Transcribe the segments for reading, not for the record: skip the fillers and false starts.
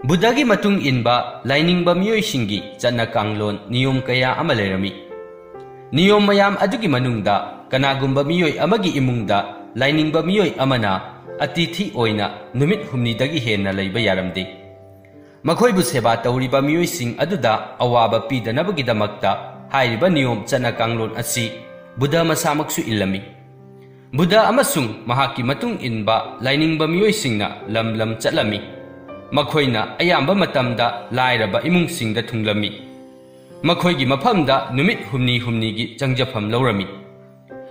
Buddhagi matung inba lainingba miyoishingi chana kanglon niyom kaya ama lerami. Niyom mayam adugi manungda kanagumba miyoy amagi imungda lainingba miyoy amana atithi oina numit humnidagi henna leiba yaramde. Makoibu seba tauriba miyoising aduda awaba pidanabagidamagta hairiba niyom chana kanglon asi Buddha masamaksu ilami. Buddha amasung mahaki matung inba lainingba miyoisingna lam chalami. Makoina ayamba matamda lairaba imungsingda thunglami. Makoigi mafamda numit humni gi changjafam laurami.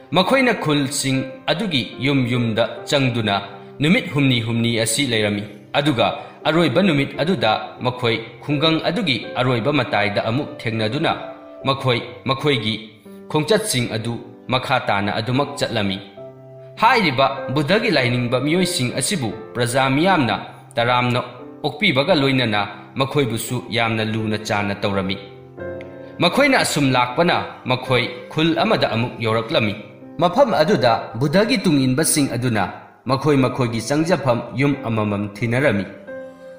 Makoina khulsing adugi yumda changduna numit humni asi lairami. Aduga aroiba numit aduda makoi khungang adugi aroiba mataida amuk thengnaduna makoigi khongchatsing adu makhatana adumak chatlami. Hairiba Buddhagi lainingba miyoising asibu praja miyamna taramna okpibaga loinana makoibusu yamna luna chana taurami. Makoina asum lakpana makoi khul amada amuk yoraklami. Mafam aduda Buddhagi tunginbasing aduna makoigi changjafam yum amamam thinarami.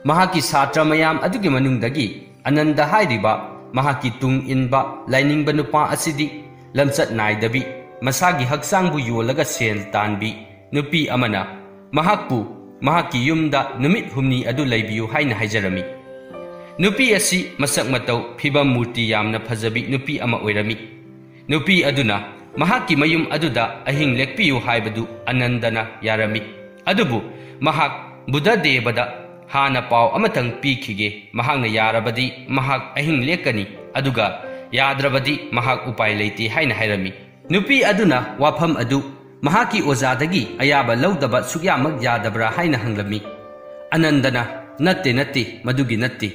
Mahaki satra mayam adugi manungdagi Ananda hairiba mahaki tunginba lainingba nupa asidi lamchat naidabi masagi haksangbu yolaga sel tanbi nupi amana mahaki yumda numit humni adu laibiyu haina haijarami. Nupi asi masak matau phibam murti yamna phajabi nupi ama oirami. Nupi aduna mahaki mayum aduda ahing lekpiyu haibadu Anandana yarami. Adubu mahak Buddha Devada hana pau amatang pikhige mahakna yarabadi mahak ahing lekani aduga yadrabadi mahak upai leiti haina hairami. Nupi aduna wafam adu mahaki ozadagi ayaba laudaba sugyamak yadabra haina hanglami. Anandana natte madugi natte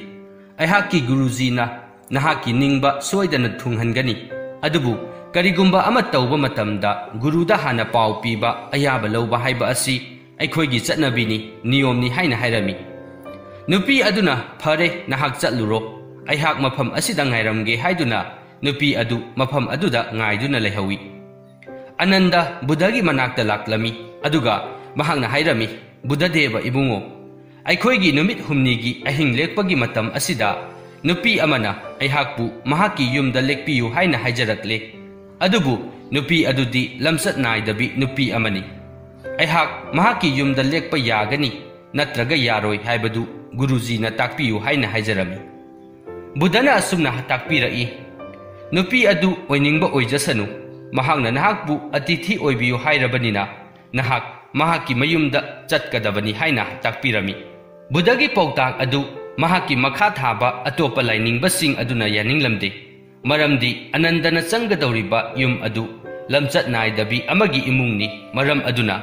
aihaki gurujina nahaki ningba soidana thunghangani. Adubu karigumba ama tauba matamda guruda hana pau piba ayaba lauba haiba asi aikhoigi chatnabini niyomni haina hairami. Nupi aduna phare nahak chatluro aihak mafam asida ngairamge haiduna nupi adu mafam aduda ngaiduna lehawi. Ananda Buddhagi manakta laklami aduga mahakna hairami Buddha Deva ibungo aikhoigi numit humnigi ahing lekpagi matam asida nupi amana aihakpu mahaki yumda lekpiyu haina haijarakle. Adubu nupi adudi lamsat naidabi nupi amani. Aihak mahaki yumda lekpa yagani natraga yaroi haibadu Gurujina takpiyu haina haijarami. Buddhana asumna takpirai nupi adu oiningba oijasanu mahakna nahakbu atithi oibiyu hairabanina nahak mahaki mayumda chatkadabani haina takpirami. Buddhagi pautak adu mahaki makha thaba atopa lainingbasing aduna yaninglamde. Maramdi Anandana changadawriba yum adu lamchat naidabi amagi imungni maram aduna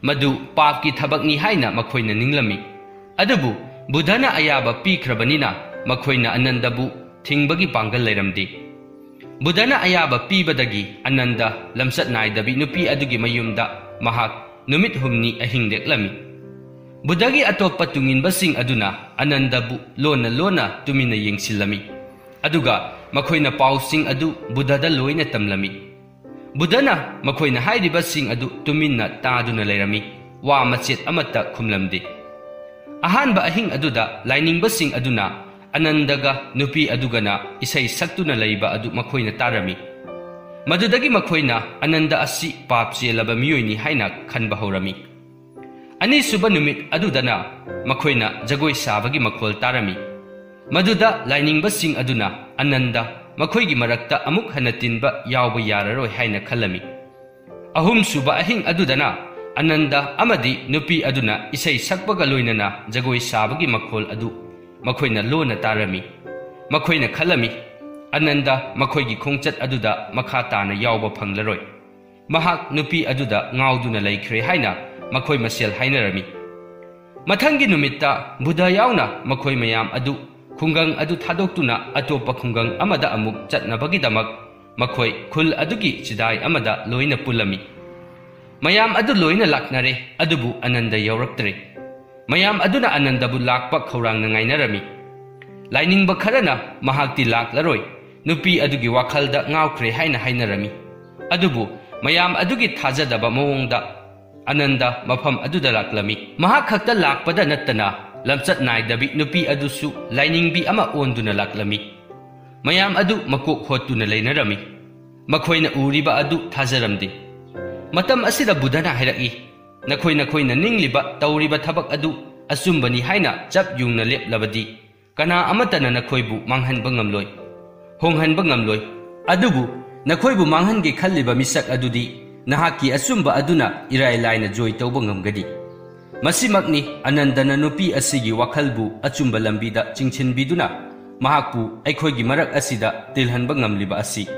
madu papki thabakni haina makhoina ninglami. Adubu Buddhana ayaba pikhrabanina makhoina Anandabu thingbagi pangal lairamde. Buddhana ayaba pibadagi Ananda lamsat naidabi nupi adugi mayumda mahak numit humni ahing leklami. Buddhagi atopa tunginbasing aduna Anandabu lona tumina yengsilami. Aduga makhoina pausing adu Buddhada loina tamlami. Buddhana makhoina hairibasing adu tuminna taduna lairami wa machet amata khumlamde. Ahanba ahing aduda lainingbasing aduna Anandaga nupi adugana isai saktuna laiba adu makhoina tarami. Madudagi makhoina Ananda asi papse laba miyoini haina khanba horami. Ani suba numit adudana makhoina jagoi sabagi makhol tarami. Maduda lainingbasing aduna Ananda makhoigi marakta amuk hanatinba yawba yararoi haina khalami. Ahum suba ahing adudana Ananda amadi nupi aduna isai sakbaga loinana jagoi sabagi makhol adu makhoina lona tarami. Makhoina khalami Ananda makhoigi khongchat aduda makha tana yawba phanglaroi. Mahak nupi aduda ngauduna laikhre haina makhoi masel hainarami. Mathangi numitta Buddha yauna makhoi mayam adu khungang adu thadoktuna atopa khungang amada amuk chatnabagidamak makhoi khul adugi chidai amada loina pulami. Mayam adu loina laknare adubu Ananda yauraktre. Mayam aduna Anandabu lakpa khaurang ngainarami. Lainingba kharana mahakti laklaroi nupi adugi wakhalda ngawkhre haina hainarami. Adubu mayam adugi thajadaba mawongda Ananda mafam aduda laklami. Mahak khakta lakpada nattana lamchat naidabik nupi adusu lainingbi ama onduna laklami. Mayam adu makok hotuna lainarami. Makhoina uriba adu thajaramdi. Matam asida Buddhana hairaki. Nakhoina ningliba tauriba thabak adu asumbani haina chap yungna leplabadi. Kana amatana nakhoibu manghanba ngamloi. Honghanba ngamloi. Adubu nakhoibu manghange khalliba misak adudi nahaki asumba aduna irai laina joy tawba ngamgadi. Masimakni Anandana nupi asigi wakhalbu achumba lambida chingchinbiduna mahakpu aikhoigi marak asida tilhanba ngamliba asi.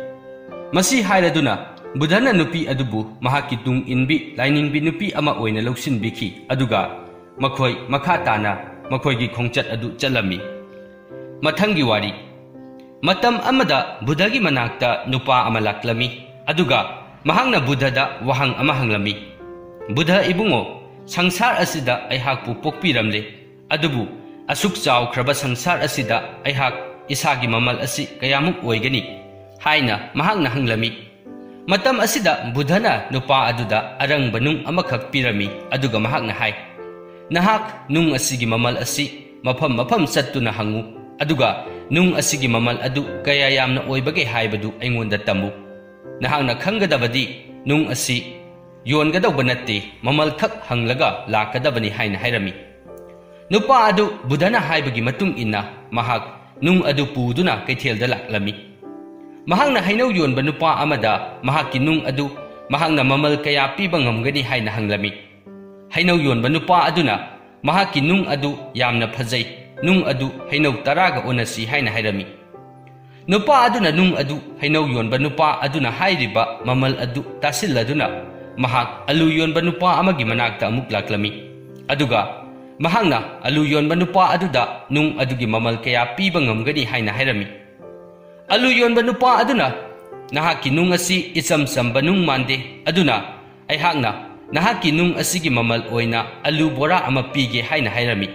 Masi hairaduna Buddhana nupi adubu mahaki tung inbi lainingbi nupi ama oina lausinbiki aduga makhoi makha tana makhoigi khongchat adu chalami. Mathangi wari matam amada Buddhagi manakta nupa ama laklami aduga mahangna Buddhada wahang ama hanglami. Buddha ibungo sangsar asida aihakpu pokpiramle adubu asuk chawkhraba sangsar asida aihak isagi mamal asi kayamuk oigani haina mahangna hanglami. Matam asida Buddhana nupa aduda arang banung amakak pirami aduga mahakna hai nahak nung asigi mamal asi mafam sattuna hangu aduga nung asigi mamal adu kaya yamna oibage haibadu aingonda tamu nahakna khangadabadi nung asi yongadaw natte mamal khak hanglaga lakadabani haina hairami. Nupa adu Buddhana haibagi matung inna mahak nung adu puduna kaithelda laklami. Mahangna hainaw yonba nupa amada mahaki nung adu mahangna mamal kaya piba ngamgani haina hanglami. Hainaw yonba nupa aduna mahaki nung adu yamna phajai nung adu hainaw taraga onasi haina hairami. Nupa aduna nung adu hainaw yonba nupa aduna hairiba mamal adu tasilladuna mahak alu yonba nupa amagi manakta amuk laklami. Aduga mahangna alu yonba nupa aduda nung adugi mamal kaya piba ngamgani haina hairami. Alu yonba nupa aduna nahaki nung asi isam samba nung mande aduna aihakna nahaki nung asigi mamal oina alu bora ama pige haina hairami.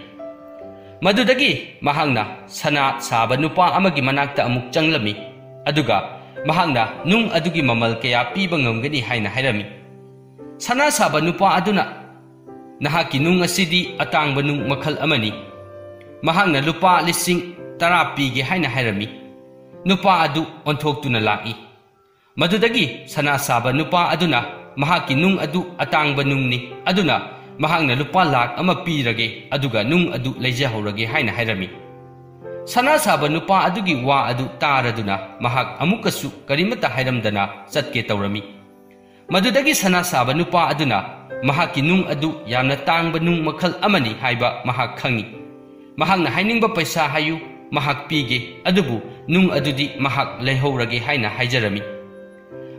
Madudagi mahangna sana saba nupa amagi manakta amuk changlami aduga mahangna nung adugi mamal kaya piba ngamgani haina hairami. Sana saba nupa aduna nahaki nung asidi atangba nung makhal amani mahangna lupa lising tarapi ge haina hairami. Nupa adu onthoktuna laki madudagi sana saba nupa aduna mahaki nung adu atangba nungni aduna mahangna lupa lak ama pirage aduga nung adu leijahorage haina hairami. Sana saba nupa adugi wa adu taraduna mahak amukasu karimata hairamdana satke tawrami. Madudagi sana saba nupa aduna mahaki nung adu yamna tangba nung makhal amani haiba mahak khangi. Mahakna hainingba paisa hayu mahak pige adubu nung adudi mahak leihorage haina haijarami.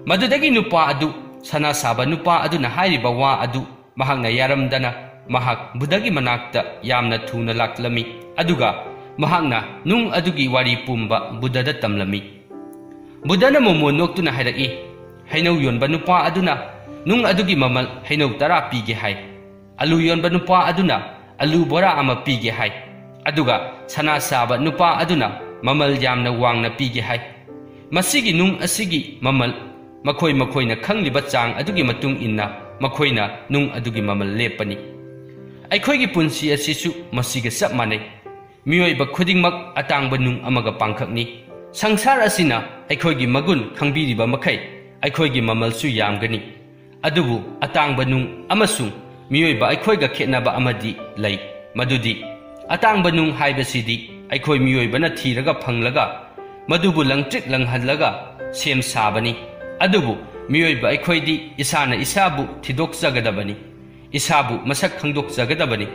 Madudagi nupa adu sana saba nupa aduna hairiba wa adu mahakna yaramdana mahak Buddhagi manakta yamna thuna laklami aduga mahakna nung adugi wari pumba Buddhada tamlami. Buddhana momo noktuna hairaki hainaw yonba nupa aduna nung adugi mamal hainaw tara pige hai alu yonba nupa aduna alu bora ama pige hai aduga sana saba nupa aduna mamal yamna wangna pige hai. Masigi nung asigi mamal makhoina khangliba chang adugi matung inna makhoina nung adugi mamal lepani. Aikhoigi punsi asisu masiga sap manai miyoiba khudingmak atangba nung amaga pangkhakni. Sangsar asina aikhoigi magun khangbiriba makhai aikhoigi mamalsu yamgani adubu atangba nung amasung miyoiba aikhoiga khetnaba amadi lay madudi atangba nung haibasidi aikhoi miyoibana thiraga phanglaga madubu langtrik langhanlaga sem sabani adubu miyoiba aikhoidi isana isabu thidokjagadabani isabu masak khangdokjagadabani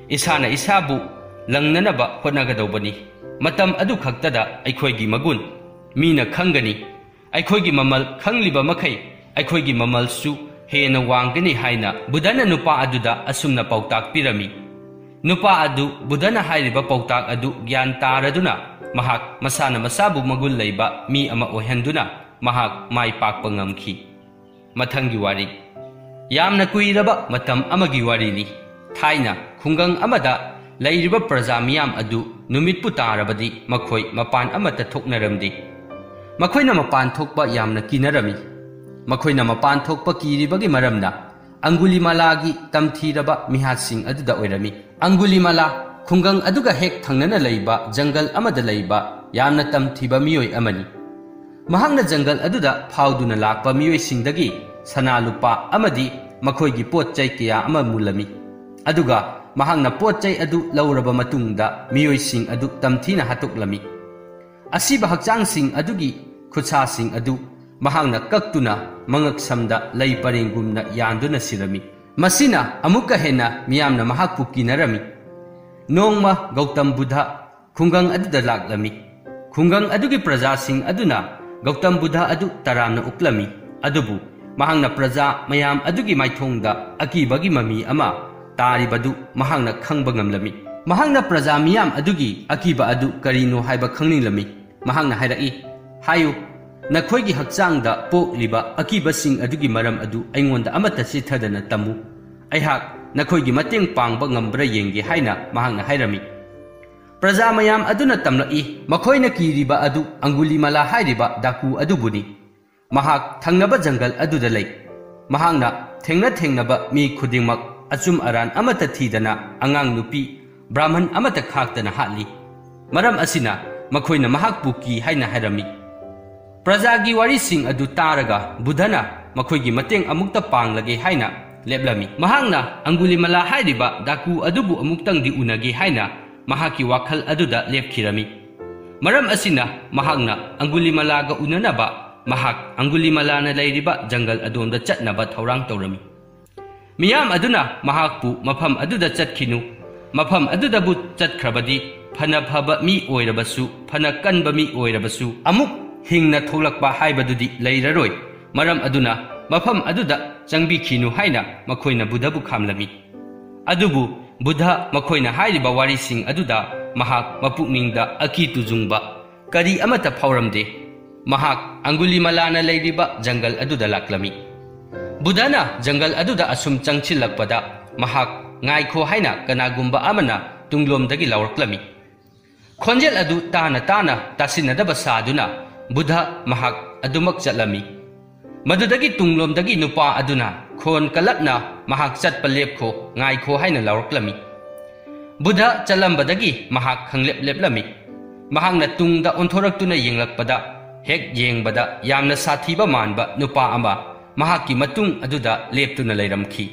isana isabu langnanaba hotnagadobani. Matam adu khaktada aikhoigi magun mina khangani aikhoigi mamal khangliba makhai aikhoigi mamal su hena wangani haina Buddhana nupa aduda asumna pautak pirami. Nupa adu Buddhana hairiba pautak adu gyan taraduna mahak masana masabu magul leiba mi ama ohenduna mahak mai pakpa ngamki. Mathangi wari yamna kuiraba matam amagi wari ni thaina khungang amada lairiba praja miyam adu numit putarabadi makhoi mapan amata thoknaramdi. Makhoina mapan thokpa yamna kinarami makhoina mapan thokpa kiribagi maramna Angulimala gi tamthiraba mihatsing aduda oirami. Angulimala ꯈꯨꯡꯒꯪ ꯑꯗꯨꯒ ꯍꯦꯛ ꯊꯪꯅꯅ ꯂꯩꯕ ꯖꯪꯒꯜ ꯑꯃꯗ ꯂꯩꯕ ꯌꯥꯝꯅ ꯇꯝꯊꯤꯕ ꯃꯤꯑꯣꯏ ꯑꯃꯅꯤ꯫ ꯃꯍꯥꯛꯅ ꯖꯪꯒꯜ ꯑꯗꯨꯗ ꯐꯥꯎꯗꯨꯅ ꯂꯥꯛꯄ ꯃꯤꯑꯣꯏꯁꯤꯡꯗꯒꯤ ꯁꯅꯥ ꯂꯨꯄꯥ ꯑꯃꯗꯤ ꯃꯈꯣꯏꯒꯤ ꯄꯣꯠꯆꯩ ꯀꯌꯥ ꯑꯃ ꯃꯨꯜꯂꯝꯃꯤ꯫ ꯑꯗꯨꯒ ꯃꯍꯥꯛꯅ ꯄꯣꯠꯆꯩ ꯑꯗꯨ ꯂꯧꯔꯕ ꯃꯇꯨꯡꯗ ꯃꯤꯑꯣꯏꯁꯤꯡ ꯑꯗꯨ ꯇꯝꯊꯤꯅ ꯍꯥꯠꯇꯣꯛꯂꯝꯃꯤ꯫ ꯑꯁꯤꯕ ꯍꯛꯆꯥꯡꯁꯤꯡ ꯑꯗꯨꯒꯤ ꯈꯨꯠꯁꯥꯁꯤꯡ ꯑꯗꯨ ꯃꯍꯥꯛꯅ ꯀꯛꯇꯨꯅ ꯃꯉꯛꯁꯝꯗ ꯂꯩ ꯄꯔꯦꯡꯒꯨꯝꯅ ꯌꯥꯟꯗꯨꯅ ꯁꯤꯔꯝꯃꯤ꯫ ꯃꯁꯤꯅ ꯑꯃꯨꯛꯀ ꯍꯦꯟꯅ ꯃꯤꯌꯥꯝꯅ ꯃꯍꯥꯛꯄꯨ ꯀꯤꯅꯔꯝꯃꯤ꯫ ꯅꯣꯡꯃ ꯒꯧꯇꯝ ꯕꯨꯗꯙ ꯈꯨꯡꯒꯪ ꯑꯗꯨꯗ ꯂꯥꯛꯂꯝꯃꯤ꯫ ꯈꯨꯡꯒꯪ ꯑꯗꯨꯒꯤ ꯄ꯭ꯔꯖꯥꯁꯤꯡ ꯑꯗꯨꯅ ꯒꯧꯇꯝ ꯕꯨꯗꯙ ꯑꯗꯨ ꯇꯔꯥꯝꯅ ꯎꯛꯂꯝꯃꯤ꯫ ꯑꯗꯨꯕꯨ ꯃꯍꯥꯛꯅ ꯄ꯭ꯔꯖꯥ ꯃꯌꯥꯝ ꯑꯗꯨꯒꯤ ꯃꯥꯏꯊꯣꯡꯗ ꯑꯀꯤꯕꯒꯤ ꯃꯃꯤ ꯑꯃ తాꯔꯤꯕꯗꯨ ꯃꯍꯥꯛꯅ ꯈꯪꯕ ꯉꯝꯂꯝꯃꯤ꯫ ꯃꯍꯥꯛꯅ ꯄ꯭ꯔꯖꯥ ꯃꯤꯌꯥꯝ ꯑꯗꯨꯒꯤ ꯑꯀꯤꯕ ꯑꯗꯨ ꯀꯔꯤꯅꯣ ꯍꯥꯏꯕ ꯈꯪꯅꯤꯡꯂꯝꯃꯤ꯫ ꯃꯍꯥꯛꯅ ꯍꯥꯏꯔꯛꯏ, "ꯍꯥꯏꯌꯨ, ꯅꯈꯣꯏꯒꯤ ꯍꯛꯆꯥꯡꯗ ꯄꯣꯛꯂꯤꯕ ꯑꯀꯤꯕꯁꯤꯡ ꯑꯗꯨꯒꯤ ꯃꯔꯝ ꯑꯗꯨ ꯑꯩꯉꯣꯟꯗ ꯑꯃꯠꯇ ꯆꯤꯊꯗꯅ ꯇꯝꯃꯨ꯫ ꯑꯩꯍꯥꯛ ꯅꯈꯣꯏꯒꯤ ꯃꯇꯦꯡ ꯄꯥꯡꯕ ꯉꯝꯕ꯭ꯔꯥ ꯌꯦꯡꯒꯦ" ꯍꯥꯏꯅ ꯃꯍꯥꯛꯅ ꯍꯥꯏꯔꯝꯃꯤ꯫ ꯄ꯭ꯔꯖꯥ ꯃꯌꯥꯝ ꯑꯗꯨꯅ ꯇꯝꯂꯛꯏ ꯃꯈꯣꯏꯅ ꯀꯤꯔꯤꯕ ꯑꯗꯨ ꯑꯪꯒꯨꯂꯤꯃꯥꯂꯥ ꯍꯥꯏꯔꯤꯕ ꯗꯥꯀꯨ ꯑꯗꯨꯕꯨꯅꯤ꯫ ꯃꯍꯥꯛ ꯊꯪꯅꯕ ꯖꯪꯒꯜ ꯑꯗꯨꯗ ꯂꯩ꯫ ꯃꯍꯥꯛꯅ ꯊꯦꯡꯅꯕ ꯃꯤ ꯈꯨꯗꯤꯡꯃꯛ ꯑꯆꯨꯝ ꯑꯔꯥꯟ ꯑꯃꯠꯇ ꯊꯤꯗꯅ ꯑꯉꯥꯡ ꯅꯨꯄꯤ ꯕ꯭ꯔꯥꯍꯃꯟ ꯑꯃꯠꯇ ꯈꯥꯛꯇꯅ ꯍꯥꯠꯂꯤ꯫ ꯃꯔꯝ ꯑꯁꯤꯅ ꯃꯈꯣꯏꯅ ꯃꯍꯥꯛꯄꯨ ꯀꯤ ꯍꯥꯏꯅ ꯍꯥꯏꯔꯝꯃꯤ꯫ ꯄ꯭ꯔꯖꯥꯒꯤ ꯋꯥꯔꯤꯁꯤꯡ ꯑꯗꯨ ꯇꯥꯔꯒ ꯕꯨꯗꯙꯅ ꯃꯈꯣꯏꯒꯤ ꯃꯇꯦꯡ ꯑꯃꯨꯛꯇ ꯄꯥꯡꯂꯒꯦ ꯍꯥꯏꯅ ꯂꯦꯞꯂꯝꯃꯤ꯫ ꯃꯍꯥꯛꯅ ꯑꯪꯒꯨꯂꯤꯃꯥꯂꯥ ꯍꯥꯏꯔꯤꯕ ꯗꯥꯀꯨ ꯑꯗꯨꯕꯨ ꯑꯃꯨꯛꯇꯪꯗꯤ ꯎꯅꯒꯦ ꯍꯥꯏꯅ ꯃꯍꯥꯛꯀꯤ ꯋꯥꯈꯜ ꯑꯗꯨꯗ ꯂꯦꯞꯈꯤꯔꯝꯃꯤ꯫ ꯃꯔꯝ ꯑꯁꯤꯅ ꯃꯍꯥꯛꯅ ꯑꯪꯒꯨꯂꯤꯃꯥꯂꯥꯒ ꯎꯅꯅꯕ ꯃꯍꯥꯛ ꯑꯪꯒꯨꯂꯤꯃꯥꯂꯥꯅ ꯂꯩꯔꯤꯕ ꯖꯪꯒꯜ ꯑꯗꯣꯝꯗ ꯆꯠꯅꯕ ꯊꯧꯔꯥꯡ ꯇꯧꯔꯝꯃꯤ꯫ ꯃꯤꯌꯥꯝ ꯑꯗꯨꯅ ꯃꯍꯥꯛꯄꯨ ꯃꯐꯝ ꯑꯗꯨꯗ ꯆꯠꯈꯤꯅꯨ, ꯃꯐꯝ ꯑꯗꯨꯗꯕꯨ ꯆꯠꯈ꯭ꯔꯕꯗꯤ ꯐꯅ ꯐꯕ ꯃꯤ ꯑꯣꯏꯔꯕꯁꯨ ꯐꯅ ꯀꯟꯕ ꯃꯤ ꯑꯣꯏꯔꯕꯁꯨ ꯑꯃꯨꯛ ꯍꯤꯡꯅ ꯊꯣꯛꯂꯛꯄ ꯍꯥꯏꯕꯗꯨꯗꯤ ꯂꯩꯔꯔꯣꯏ꯫ ꯃꯔꯝ ꯑꯗꯨꯅ ꯃꯐꯝ ꯑꯗꯨꯗ ꯆꯪꯕꯤꯈꯤꯅꯨ ꯍꯥꯏꯅ ꯃꯈꯣꯏꯅ ꯕꯨꯗꯙꯕꯨ ꯈꯥꯝꯂꯝꯃꯤ꯫ ꯑꯗꯨꯕꯨ ꯕꯨꯗꯙ ꯃꯈꯣꯏꯅ ꯍꯥꯏꯔꯤꯕ ꯋꯥꯔꯤꯁꯤꯡ ꯑꯗꯨꯗ ꯃꯍꯥꯛ ꯃꯄꯨꯛꯅꯤꯡꯗ ꯑꯀꯤ ꯇꯨꯖꯨꯡꯕ ꯀꯔꯤ ꯑꯃꯠꯇ ꯐꯥꯎꯔꯝꯗꯦ꯫ ꯃꯍꯥꯛ ꯑꯪꯒꯨꯂꯤꯃꯥꯂꯥꯅ ꯂꯩꯔꯤꯕ ꯖꯪꯒꯜ ꯑꯗꯨꯗ ꯂꯥꯛꯂꯝꯃꯤ꯫ ꯕꯨꯗꯙꯅ ꯖꯪꯒꯜ ꯑꯗꯨꯗ ꯑꯁꯨꯝ ꯆꯪꯁꯤꯜꯂꯛꯄꯗ ꯃꯍꯥꯛ ꯉꯥꯏꯈꯣ ꯍꯥꯏꯅ ꯀꯅꯥꯒꯨꯝꯕ ꯑꯃꯅ ꯇꯨꯡꯂꯣꯝꯗꯒꯤ ꯂꯥꯎꯔꯛꯂꯝꯃꯤ꯫ ꯈꯣꯟꯖꯦꯜ ꯑꯗꯨ ꯇꯥꯅ ꯇꯥꯁꯤꯟꯅꯗꯕ ꯁꯥꯗꯨꯅ ꯕꯨꯗꯙ ꯃꯍꯥꯛ ꯑꯗꯨꯃꯛ ꯆꯠꯂꯝꯃꯤ꯫ ꯃꯗꯨꯗꯒꯤ ꯇꯨꯡꯂꯣꯝꯗꯒꯤ ꯅꯨꯄꯥ ꯑꯗꯨꯅ ꯈꯣꯟ ꯀꯜꯂꯞꯅ "ꯃꯍꯥꯛ ꯆꯠꯄ ꯂꯦꯞꯈꯣ, ꯉꯥꯏꯈꯣ" ꯍꯥꯏꯅ ꯂꯥꯎꯔꯛꯂꯝꯃꯤ꯫ ꯕꯨꯗꯙ ꯆꯠꯂꯝꯕꯗꯒꯤ ꯃꯍꯥꯛ ꯈꯪꯂꯦꯞ ꯂꯦꯞꯂꯝꯃꯤ꯫ ꯃꯍꯥꯛꯅ ꯇꯨꯡꯗ ꯑꯣꯟꯊꯣꯔꯛꯇꯨꯅ ꯌꯦꯡꯂꯛꯄꯗ ꯍꯦꯛ ꯌꯦꯡꯕꯗ ꯌꯥꯝꯅ ꯁꯥꯊꯤꯕ ꯃꯥꯟꯕ ꯅꯨꯄꯥ ꯑꯃ ꯃꯍꯥꯛꯀꯤ ꯃꯇꯨꯡ ꯑꯗꯨꯗ ꯂꯦꯞꯇꯨꯅ ꯂꯩꯔꯝꯈꯤ꯫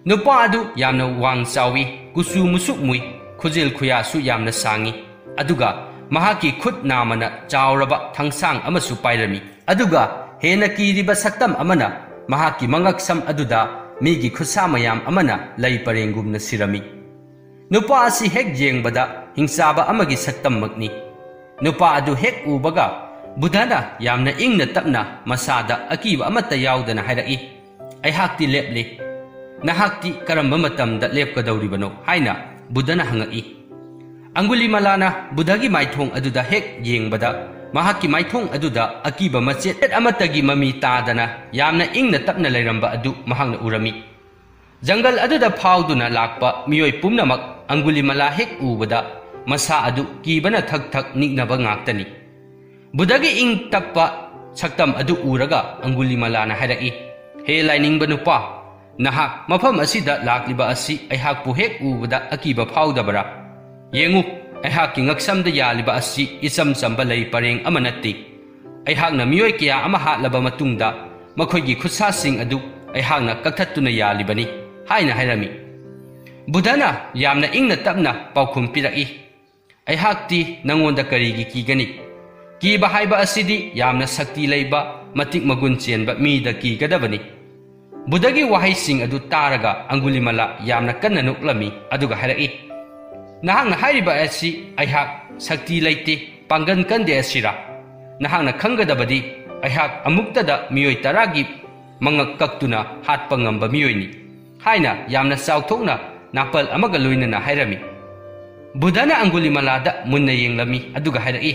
ꯅꯨꯄꯥ ꯑꯗꯨ ꯌꯥꯝꯅ ꯋꯥꯡ ꯆꯥꯎꯏ, ꯀꯨꯆꯨ ꯃꯨꯁꯨꯛ ꯃꯨꯏ, ꯈꯨꯖꯦꯜ ꯈꯨꯌꯥꯁꯨ ꯌꯥꯝꯅ ꯁꯥꯡꯏ, ꯑꯗꯨꯒ ꯃꯍꯥꯛꯀꯤ ꯈꯨꯠ ꯅꯥꯝꯃꯅ ꯆꯥꯎꯔꯕ ꯊꯥꯡꯁꯥꯡ ꯑꯃꯁꯨ ꯄꯥꯏꯔꯝꯃꯤ꯫ ꯑꯗꯨꯒ ꯍꯦꯟꯅ ꯀꯤꯔꯤꯕ ꯁꯛꯇꯝ ꯑꯃꯅ ꯃꯍꯥꯛꯀꯤ ꯃꯉꯛꯁꯝ ꯑꯗꯨꯗ ꯃꯤꯒꯤ ꯈꯨꯠꯁꯥ ꯃꯌꯥꯝ ꯑꯃꯅ ꯂꯩ ꯄꯔꯦꯡꯒꯨꯝꯅ ꯁꯤꯔꯝꯃꯤ꯫ ꯅꯨꯄꯥ ꯑꯁꯤ ꯍꯦꯛ ꯌꯦꯡꯕꯗ ꯍꯤꯡꯆꯥꯕ ꯑꯃꯒꯤ ꯁꯛꯇꯝꯃꯛꯅꯤ꯫ ꯅꯨꯄꯥ ꯑꯗꯨ ꯍꯦꯛ ꯎꯕꯒ ꯕꯨꯗꯙꯅ ꯌꯥꯝꯅ ꯏꯪꯅ ꯇꯞꯅ ꯃꯁꯥꯗ ꯑꯀꯤꯕ ꯑꯃꯠꯇ ꯌꯥꯎꯗꯅ ꯍꯥꯏꯔꯛꯏ, "ꯑꯩꯍꯥꯛꯇꯤ ꯂꯦꯞꯂꯤ, ꯅꯍꯥꯛꯇꯤ ꯀꯔꯝꯕ ꯃꯇꯝꯗ ꯂꯦꯞꯀꯗꯧꯔꯤꯕꯅꯣ?" ꯍꯥꯏꯅ ꯕꯨꯗꯙꯅ ꯍꯪꯉꯛꯏ꯫ ꯑꯪꯒꯨꯂꯤꯃꯥꯂꯥꯅ ꯕꯨꯗꯙꯒꯤ ꯃꯥꯏꯊꯣꯡ ꯑꯗꯨꯗ ꯍꯦꯛ ꯌꯦꯡꯕꯗ ꯃꯍꯥꯛꯀꯤ ꯃꯥꯏꯊꯣꯡ ꯑꯗꯨꯗ ꯑꯀꯤꯕ ꯃꯆꯦꯠ ꯑꯃꯠꯇꯒꯤ ꯃꯃꯤ ꯇꯥꯗꯅ ꯌꯥꯝꯅ ꯏꯪꯅ ꯇꯞꯅ ꯂꯩꯔꯝꯕ ꯑꯗꯨ ꯃꯍꯥꯛꯅ ꯎꯔꯝꯃꯤ꯫ ꯖꯪꯒꯜ ꯑꯗꯨꯗ ꯐꯥꯎꯗꯨꯅ ꯂꯥꯛꯄ ꯃꯤꯑꯣꯏ ꯄꯨꯝꯅꯃꯛ ꯑꯪꯒꯨꯂꯤꯃꯥꯂꯥ ꯍꯦꯛ ꯎꯕꯗ ꯃꯁꯥ ꯑꯗꯨ ꯀꯤꯕꯅ ꯊꯛ ꯊꯛ ꯅꯤꯛꯅꯕ ꯉꯥꯛꯇꯅꯤ꯫ ꯕꯨꯗꯙꯒꯤ ꯏꯪ ꯇꯞꯄ ꯁꯛꯇꯝ ꯑꯗꯨ ꯎꯔꯒ ꯑꯪꯒꯨꯂꯤꯃꯥꯂꯥꯅ ꯍꯥꯏꯔꯛꯏ, "ꯍꯦ ꯂꯥꯏꯅꯤꯡꯕ ꯅꯨꯄꯥ, ꯅꯍꯥꯛ ꯃꯐꯝ ꯑꯁꯤꯗ ꯂꯥꯛꯂꯤꯕ ꯑꯁꯤ ꯑꯩꯍꯥꯛꯄꯨ ꯍꯦꯛ ꯎꯕꯗ ꯑꯀꯤꯕ ꯐꯥꯎꯗꯕꯔꯥ? ꯌꯦꯡꯉꯨ, ꯑꯩꯍꯥꯛꯀꯤ ꯉꯛꯁꯝꯗ ꯌꯥꯜꯂꯤꯕ ꯑꯁꯤ ꯏꯆꯝ ꯆꯝꯕ ꯂꯩ ꯄꯔꯦꯡ ꯑꯃ ꯅꯠꯇꯦ꯫ ꯑꯩꯍꯥꯛꯅ ꯃꯤꯑꯣꯏ ꯀꯌꯥ ꯑꯃ ꯍꯥꯠꯂꯕ ꯃꯇꯨꯡꯗ ꯃꯈꯣꯏꯒꯤ ꯈꯨꯠꯁꯥꯁꯤꯡ ꯑꯗꯨ ꯑꯩꯍꯥꯛꯅ ꯀꯛꯊꯠꯇꯨꯅ ꯌꯥꯜꯂꯤꯕꯅꯤ" ꯍꯥꯏꯅ ꯍꯥꯏꯔꯝꯃꯤ꯫ ꯕꯨꯗꯙꯅ ꯌꯥꯝꯅ ꯏꯪꯅ ꯇꯞꯅ ꯄꯥꯎꯈꯨꯝ ꯄꯤꯔꯛꯏ, "ꯑꯩꯍꯥꯛꯇꯤ ꯅꯪꯉꯣꯟꯗ ꯀꯔꯤꯒꯤ ꯀꯤꯒꯅꯤ? ꯀꯤꯕ ꯍꯥꯏꯕ ꯑꯁꯤꯗꯤ ꯌꯥꯝꯅ ꯁꯛꯇꯤ ꯂꯩꯕ, ꯃꯇꯤꯛ ꯃꯒꯨꯟ ꯆꯦꯟꯕ ꯃꯤꯗ ꯀꯤꯒꯗꯕꯅꯤ." ꯕꯨꯗꯙꯒꯤ ꯋꯥꯍꯩꯁꯤꯡ ꯑꯗꯨ ꯇꯥꯔꯒ ꯑꯪꯒꯨꯂꯤꯃꯥꯂꯥ ꯌꯥꯝꯅ ꯀꯟꯅ ꯅꯣꯛꯂꯝꯃꯤ, ꯑꯗꯨꯒ ꯍꯥꯏꯔꯛꯏ, "ꯅꯍꯥꯛꯅ ꯍꯥꯏꯔꯤꯕ ꯑꯁꯤ ꯑꯩꯍꯥꯛ ꯁꯛꯇꯤ ꯂꯩꯇꯦ, ꯄꯥꯡꯒꯟ ꯀꯟꯗꯦ ꯑꯁꯤꯔꯥ? ꯅꯍꯥꯛꯅ ꯈꯪꯒꯗꯕꯗꯤ ꯑꯩꯍꯥꯛ ꯑꯃꯨꯛꯇꯗ ꯃꯤꯑꯣꯏ 10ꯒꯤ ꯃꯉꯛ ꯀꯛꯇꯨꯅ ꯍꯥꯠꯄ ꯉꯝꯕ ꯃꯤꯑꯣꯏꯅꯤ" ꯍꯥꯏꯅ ꯌꯥꯝꯅ ꯆꯥꯎꯊꯣꯛꯅ ꯅꯥꯄꯜ ꯑꯃꯒ ꯂꯣꯏꯅꯅ ꯍꯥꯏꯔꯝꯃꯤ꯫ ꯕꯨꯗꯙꯅ ꯑꯪꯒꯨꯂꯤꯃꯥꯂꯥꯗ ꯃꯨꯟꯅ ꯌꯦꯡꯂꯝꯃꯤ, ꯑꯗꯨꯒ ꯍꯥꯏꯔꯛꯏ,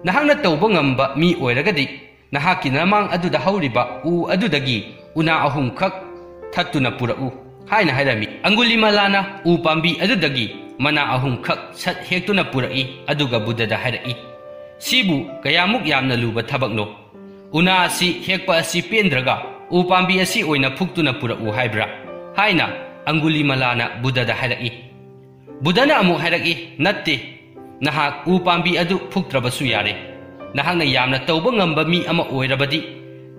"ꯅꯍꯥꯛꯅ ꯇꯧꯕ ꯉꯝꯕ ꯃꯤ ꯑꯣꯏꯔꯒꯗꯤ ꯅꯍꯥꯛꯀꯤ ꯅꯃꯥꯡ ꯑꯗꯨꯗ ꯍꯧꯔꯤꯕ ꯎ ꯑꯗꯨꯗꯒꯤ ꯎꯅꯥ 3 ꯈꯛ ꯊꯠꯇꯨꯅ ꯄꯨꯔꯛꯎ" ꯍꯥꯏꯅ ꯍꯥꯏꯔꯝꯃꯤ꯫ ꯑꯪꯒꯨꯂꯤꯃꯥꯂꯥꯅ ꯎ ꯄꯥꯝꯕꯤ ꯑꯗꯨꯗꯒꯤ ꯃꯅꯥ 3 ꯈꯛ ꯁꯠ ꯍꯦꯛꯇꯨꯅ ꯄꯨꯔꯛꯏ, ꯑꯗꯨꯒ ꯕꯨꯗꯙꯗ ꯍꯥꯏꯔꯛꯏ, "ꯁꯤꯕꯨ ꯀꯌꯥꯃꯨꯛ ꯌꯥꯝꯅ ꯂꯨꯕ ꯊꯕꯛꯅꯣ? ꯎꯅꯥ ꯑꯁꯤ ꯍꯦꯛꯄ ꯑꯁꯤ ꯄꯦꯟꯗ꯭ꯔꯒ ꯎ ꯄꯥꯝꯕꯤ ꯑꯁꯤ ꯑꯣꯏꯅ ꯐꯨꯛꯇꯨꯅ ꯄꯨꯔꯛꯎ ꯍꯥꯏꯕ꯭ꯔꯥ?" ꯍꯥꯏꯅ ꯑꯪꯒꯨꯂꯤꯃꯥꯂꯥꯅ ꯕꯨꯗꯙꯗ ꯍꯥꯏꯔꯛꯏ꯫ Buddhana amuk hairaki natte nahak u pambi adu phuktrabasu yare nahakna yamna tauba ngamba mi ama oirabadi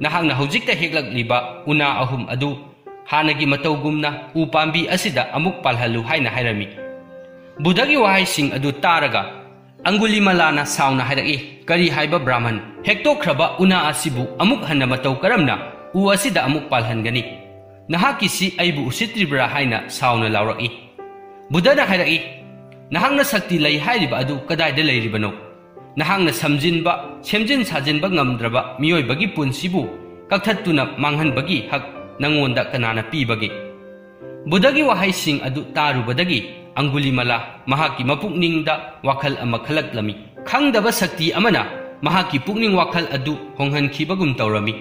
nahakna hojikta heklagliba una ahum adu hanagi matawgumna u pambi asida amuk palhalu haina hairami Buddhagi wahaising adu taraga Angulimalana sauna hairaki kari haiba brahman hektokraba una asibu amuk hanna mataw karamna u asida amuk palhangani nahaki si aibu usitribra haina sauna lauraki Buddhana hairaki nahangna sakti lai hairiba adu kadaida leiribano nahangna samjinba semjin sajinba ngamdraba miyoibagi punsibu kakthattuna manghanbagi hak nangonda kanana pibagi Buddhagi wahaising adu tarubadagi Angulimala mahaki mapukningda wakal ama khalaklami khangdaba sakti amana mahaki pukning wakal adu honghankibagum tawrami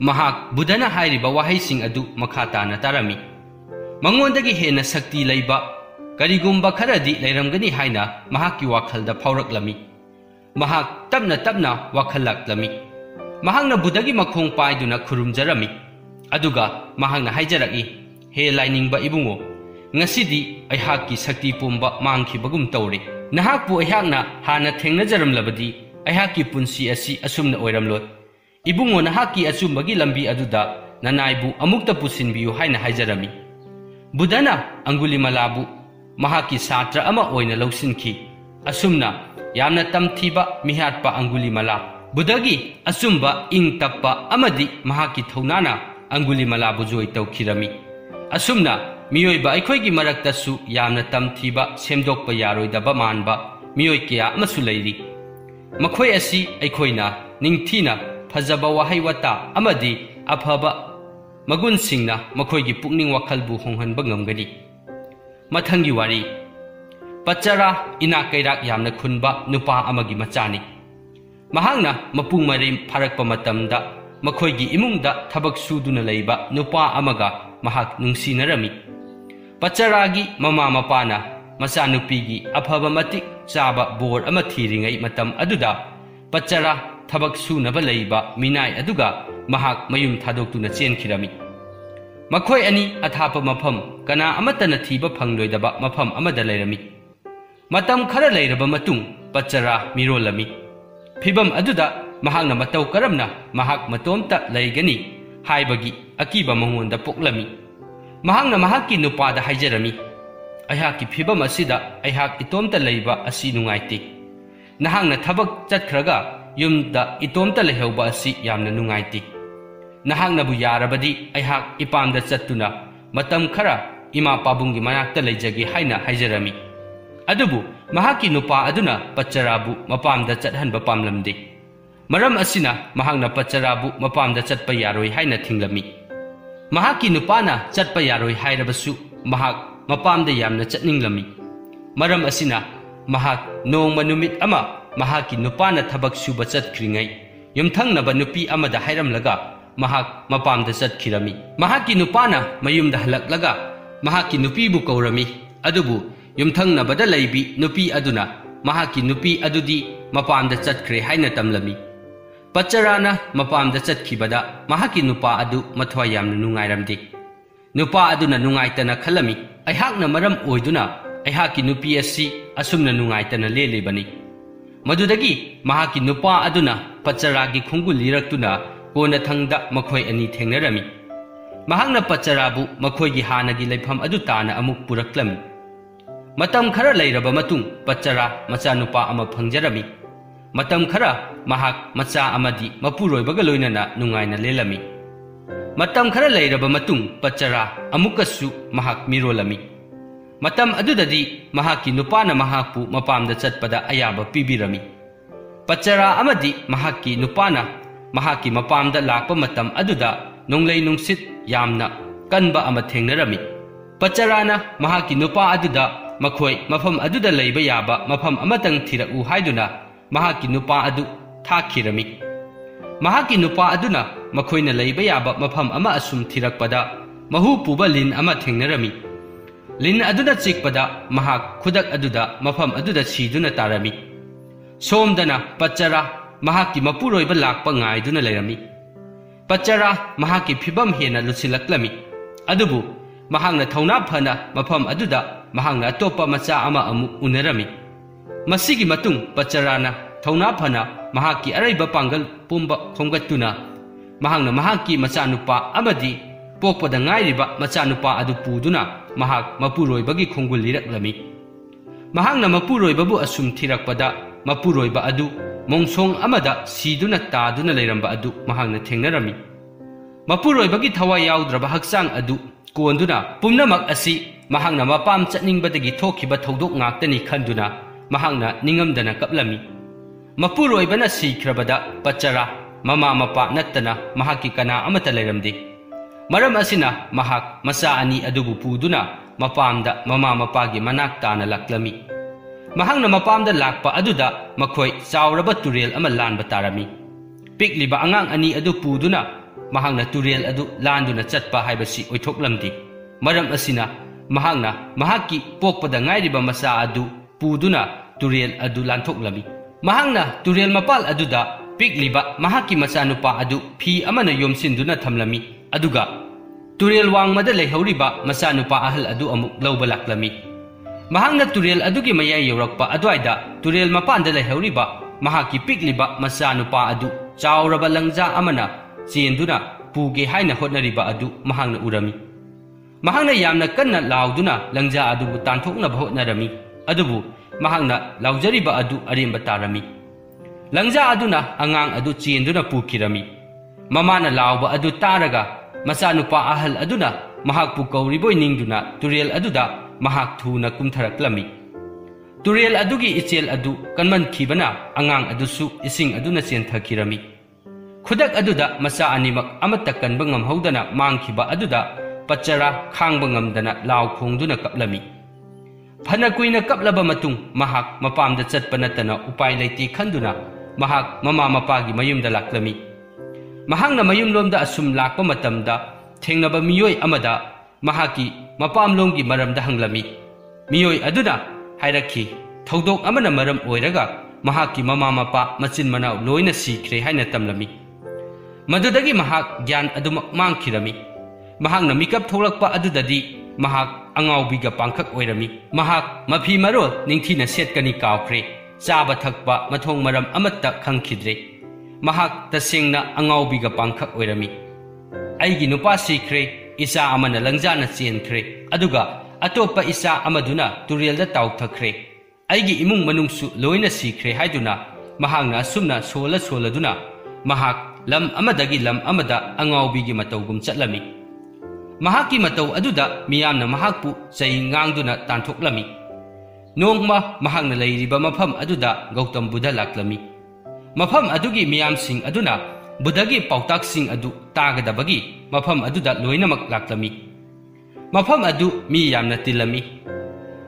mahak Buddhana hairiba wahaising adu makhata na tarami mangondagi hena sakti leiba karigumba kharadi leiramgani haina mahaki wakhalda phawraklami mahak tapna wakhalaklami mahakna Buddhagi makhong paiduna khurumjarami aduga mahakna haijaraki he lainingba ibungo ngasidi aihaki sakti pumba mangkhibagum tawri nahakpu aihakna hana thengnajaramlabadi aihaki punsi asi asumna oiramlot ibungo nahaki achumbagi lambi aduda nanaibu amukta pusinbiyu haina haijarami Buddhana Angulimalabu mahaki satra ama oina lausinki asumna yamna tamthiba mihatpa Angulimala Buddhagi asumba ingtappa amadi mahaki thaunana Angulimalabu joi tawkhirami asumna miyoiba aikhoigi maraktasu yamna tamthiba semdokpa yaroidaba manba miyoi kya amasu leiri makhoi asi aikhoina ningthina phajaba wahai wata amadi aphaba magun singna makhoigi pukning wakhalbu honghanba ngamgani mathangi wari pachara ina kairak yamna khunba nupa amagi machani mahangna mapung marim pharakpa matamda makhoigi imungda thabak suduna leiba nupa amaga mahak nungsinarami Pacharagi mama mapana masanupigi aphaba matik chaba bor ama thiringai matam aduda pachara thabak sunaba leiba minai aduga mahak mayum thadoktuna chenkhirami makhoi ani athapa mafam kana amatana thiba phangloidaba mafam amada leirami matam khara leiraba matung pachara mirolami phibam aduda mahakna mataw karamna mahak matomta leigani haibagi akiba mangonda poklami mahakna mahaki nupada haijarami aihaki phibam asida aihak itomta leiba asi nungaiti nahangna thabak chatkhraga yumda itomta lehauba asi yamna nungaiti nahangna bu yarabadi aihak ipamda chattuna matam khara ima pabungi manakta leijagi haina haijarami adubu mahaki nupa aduna pacharabu mapamda chathanba pamlamdi maram asina mahangna pacharabu mapamda chatpa yaroi haina thinglami Mahaki nupana chatpa yaroi hairabasu mahak mapamda yamna chatninglami maram asina mahak nongma numit ama mahaki nupana thabak suba chatkringai yumthangnaba nupi amada hairamlaga mahak mapamda chatkhirami mahaki nupana mayumda halaklaga mahaki nupibu kaurami adubu yumthangnabada leibi nupi aduna mahaki nupi adudi mapamda chatkre haina tamlami Pacharana mapamda chatkibada mahaki nupa adu mathwa yamna nungairamdi nupa aduna nungaitana khalami aihakna maram oiduna aihaki nupi asi asumna nungaitana lelebani madudagi mahaki nupa aduna pacharagi khungul liraktuna kona thangda makhoi ani thengnarami mahakna pacharabu makhoigi hanagi leifam adu tana amuk puraklami matam khara leiraba matung pachara macha nupa ama phangjarami matam khara mahak macha amadi mapuroibaga loinana nungaina lelami matam khara leiraba matung pachara amukasu mahak mirolami matam adudadi mahaki nupana mahakpu mapamda chatpada ayaba pibirami pachara amadi mahaki nupana mahaki mapamda lakpa matam aduda nonglei nungsit yamna kanba ama thengnarami pacharana mahaki nupa aduda makhoi mafam aduda leiba yaba mafam amatang thiraku haiduna mahaki nupa adu thakirami mahaki nupa aduna makhoina leiba yaba mafam ama asum thirakpada mahu puba lin ama thengnarami lin aduna chikpada mahak khudak aduda mafam aduda siduna tarami somdana pachara mahaki mapuroiba lakpa ngaiduna leirami pachara mahaki phibam hena lusilaklami adubu mahangna thauna phana mafam aduda mahangna atopa macha ama amuk unarami. Masigi matung Pacharana thauna phana mahaki araiba pangal pumba khomgatuna mahangna mahaki machanupa amadi pokpada ngairiba machanupa adu puduna mahak mapuroibagi khongul liraklami. Mahangna mapuroibabu asum thirakpada mapuroiba adu mongsong amada siduna taduna leiramba adu mahangna thengnarami. Mapuroibagi thawai yaudraba haksang adu konduna pumnamak asi mahangna mapam chatningbadagi thokhiba thodok ngaktani khanduna mahangna ningamdana kaplami. Mapuroibana sikrabada Pachara mama mapa nattana mahaki kana amata leiramde. Maram asina mahak masa ani adubu puduna mapamda mama mapagi manak tana laklami. Mahangna mapamda lakpa aduda makhoi chauraba turel ama lanba tarami. Pikliba angang ani adu puduna mahangna turel adu landuna chatpa haibasi oithoklamdi. Maram asina mahangna mahaki pokpada ngairiba masa adu puduna turel adu lanthoklami. Mahangna turel mapal aduda pikliba mahaki machanupa adu phi amana yomsinduna thamlami. Aduga turel wangmada leihoriba machanupa ahal adu amuk lawba laklami. Mahangna turel adugi mayai yorakpa adwaida turel mapanda leihoriba mahaki pikliba machanupa adu chauraba langja amana chenduna puge haina hotnariba adu mahangna urami. Mahangna yamna kanna lauduna langja adu tanthokna hotnarami. Adubu mahangna laujariba adu aremba tarami. Langja aduna angang adu chenduna pukirami. Mamana lauba adu taraga machanupa ahal aduna mahakpu kauriboi ningduna turel aduda mahak thuna kumtharaklami. Turel adugi ichel adu kanman khibana angang adusu ising aduna chenthakirami. Khudak aduda macha animak amata kanba ngamhaudana mangkhiba aduda Pachara khangba ngamdana law khongduna kaplami. Phana kuina kaplaba matung mahak mapamda chatpa natana upai leite khanduna mahak mama mapagi mayumda laklami. Mahangna mayumlomda asum lakpa matamda thengnaba miyoi amada mahaki mapamlomgi maramda hanglami. Miyoi aduna hairakhi thodok amana maram oiraga mahaki mama mapa machin manau loina sikhre haina tamlami. Madudagi mahak gyan adumak mangkhirami. Mahangna mikap tholakpa adudadi mahak angaubiga pangkhak oirami. Mahak mafi marol ningthina setkani kawkhre chaba thakpa mathong maram amatta khangkhidre. Mahak tasengna angaubiga pangkhak oirami. Aigi nupa sikhre isa amana langjana chenkhre aduga atopa isa amaduna turelda tawthakre. Aigi imung manungsu loina sikhre haiduna mahangna sumna sola soladuna mahak lam amadagi lam amada angaubigi matawgum chatlami. Mahaki mataw aduda miyamna mahakpu chai ngangduna tanthoklami. Nongma mahangna leiriba mafam aduda Gautam Buddha laklami. Mafam adugi miyamsing aduna Buddhagi pautaksing adu tagadabagi mafam aduda loinamak laklami. Mafam adu miyamna tilami.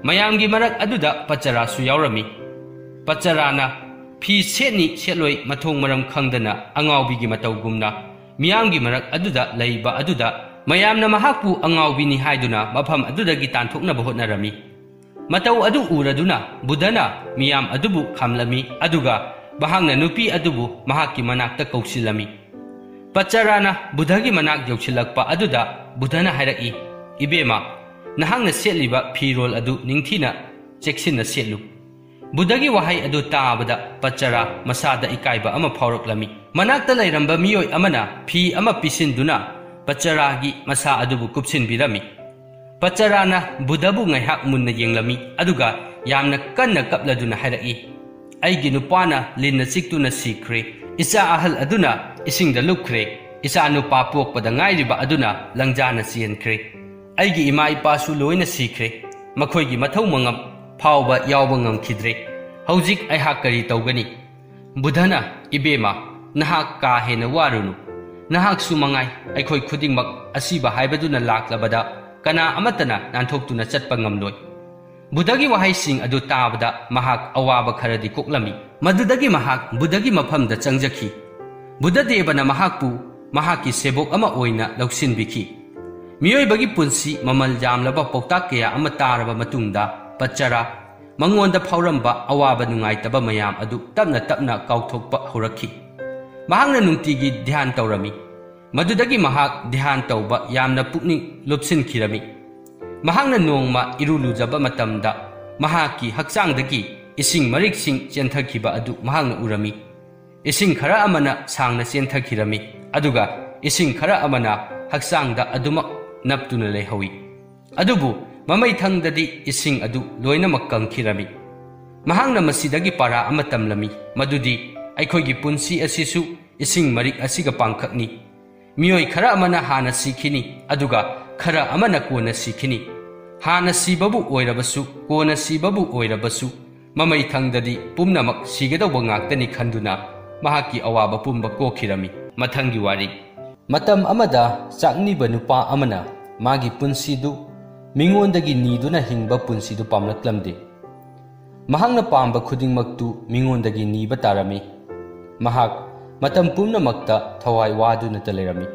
Mayamgi marak aduda Pachara su yaurami. Pacharana phi setni setloi mathong maram khangdana angaubigi matawgumna miyamgi marak aduda leiba aduda mayamna mahakpu angaubini haiduna mafam adudagi tanthoknaba hotnarami. Mataw adu uraduna Buddhana miyam adubu khamlami aduga bahangna nupi adubu mahaki manakta kausilami. Pacharana Buddhagi manak yausilakpa aduda Buddhana hairaki ibema nahangna setliba phirol adu ningthina cheksinna setlu. Buddhagi wahai adu taabada Pachara masada ikaiba ama phauroklami. Manakta leiramba miyoi amana phi ama pisinduna Pacharagi masa adubu kupsinbirami. Pacharana Buddhabu ngaihak munna yenglami aduga yamna kanna kapladuna hairaki. Aigi nupana linna chiktuna sikhre isa ahal aduna isingda lukkhre isa nupa pokpada ngairiba aduna langjana chenkhre. Aigi ima ipasu loina sikhre makhoigi mathau mangam phauba yauba ngamkhidre. Haujik aihak kari tawgani. Buddhana ibema nahak ka hena warunu. Nahak sumangai aikhoi khudingmak asiba haibaduna laklabada kana amatana nanthokutuna chatpa ngamloi. Buddhagi wahai sing adu taabada mahak awaba kharadi koklami. Madudagi mahak Buddhagi mafamda changjakhi. Buddha devana mahakpu mahaki sebok ama oina lausinbikhi. Miyoibagi punsi mamal jamlaba pautak kaya ama taraba matungda Pachara mangonda phauramba awaba nungaitaba mayam adu tapna tapna kauthokpa horakhi. Mahangna nungtigi dhyan tawrami. Madudagi mahak dhyan tawba yamna pukning lupsinkhirami. Mahakna nongma irulujaba matamda mahaki hakchangdagi ising mariksing chenthakhiba adu mahakna urami. Ising khara amana sangna chenthakirami aduga ising khara amana hakchangda adumak naptuna lehawi. Adubu mamai thangdadi ising adu loinamak kangkhirami. Mahakna masidagi para ama tamlami madudi aikhoigi punsi asisu ising marik asiga pangkhakni. Miyoi khara amana hana sikhini aduga khara amana kona sikhini. Hana sibabu oirabasu kona sibabu oirabasu mamai thangdadi pumnamak sigadawba ngaktani khanduna mahaki awaba pumba kokhirami. Mathangi wari matam amada chakniba nupa amana magi punsidu mingondagi niduna hingba punsidu pamlaklamde. Mahakna pamba khudingmaktu mingondagi niba tarami. Mahak matam pumnamakta thawai waduna talerami.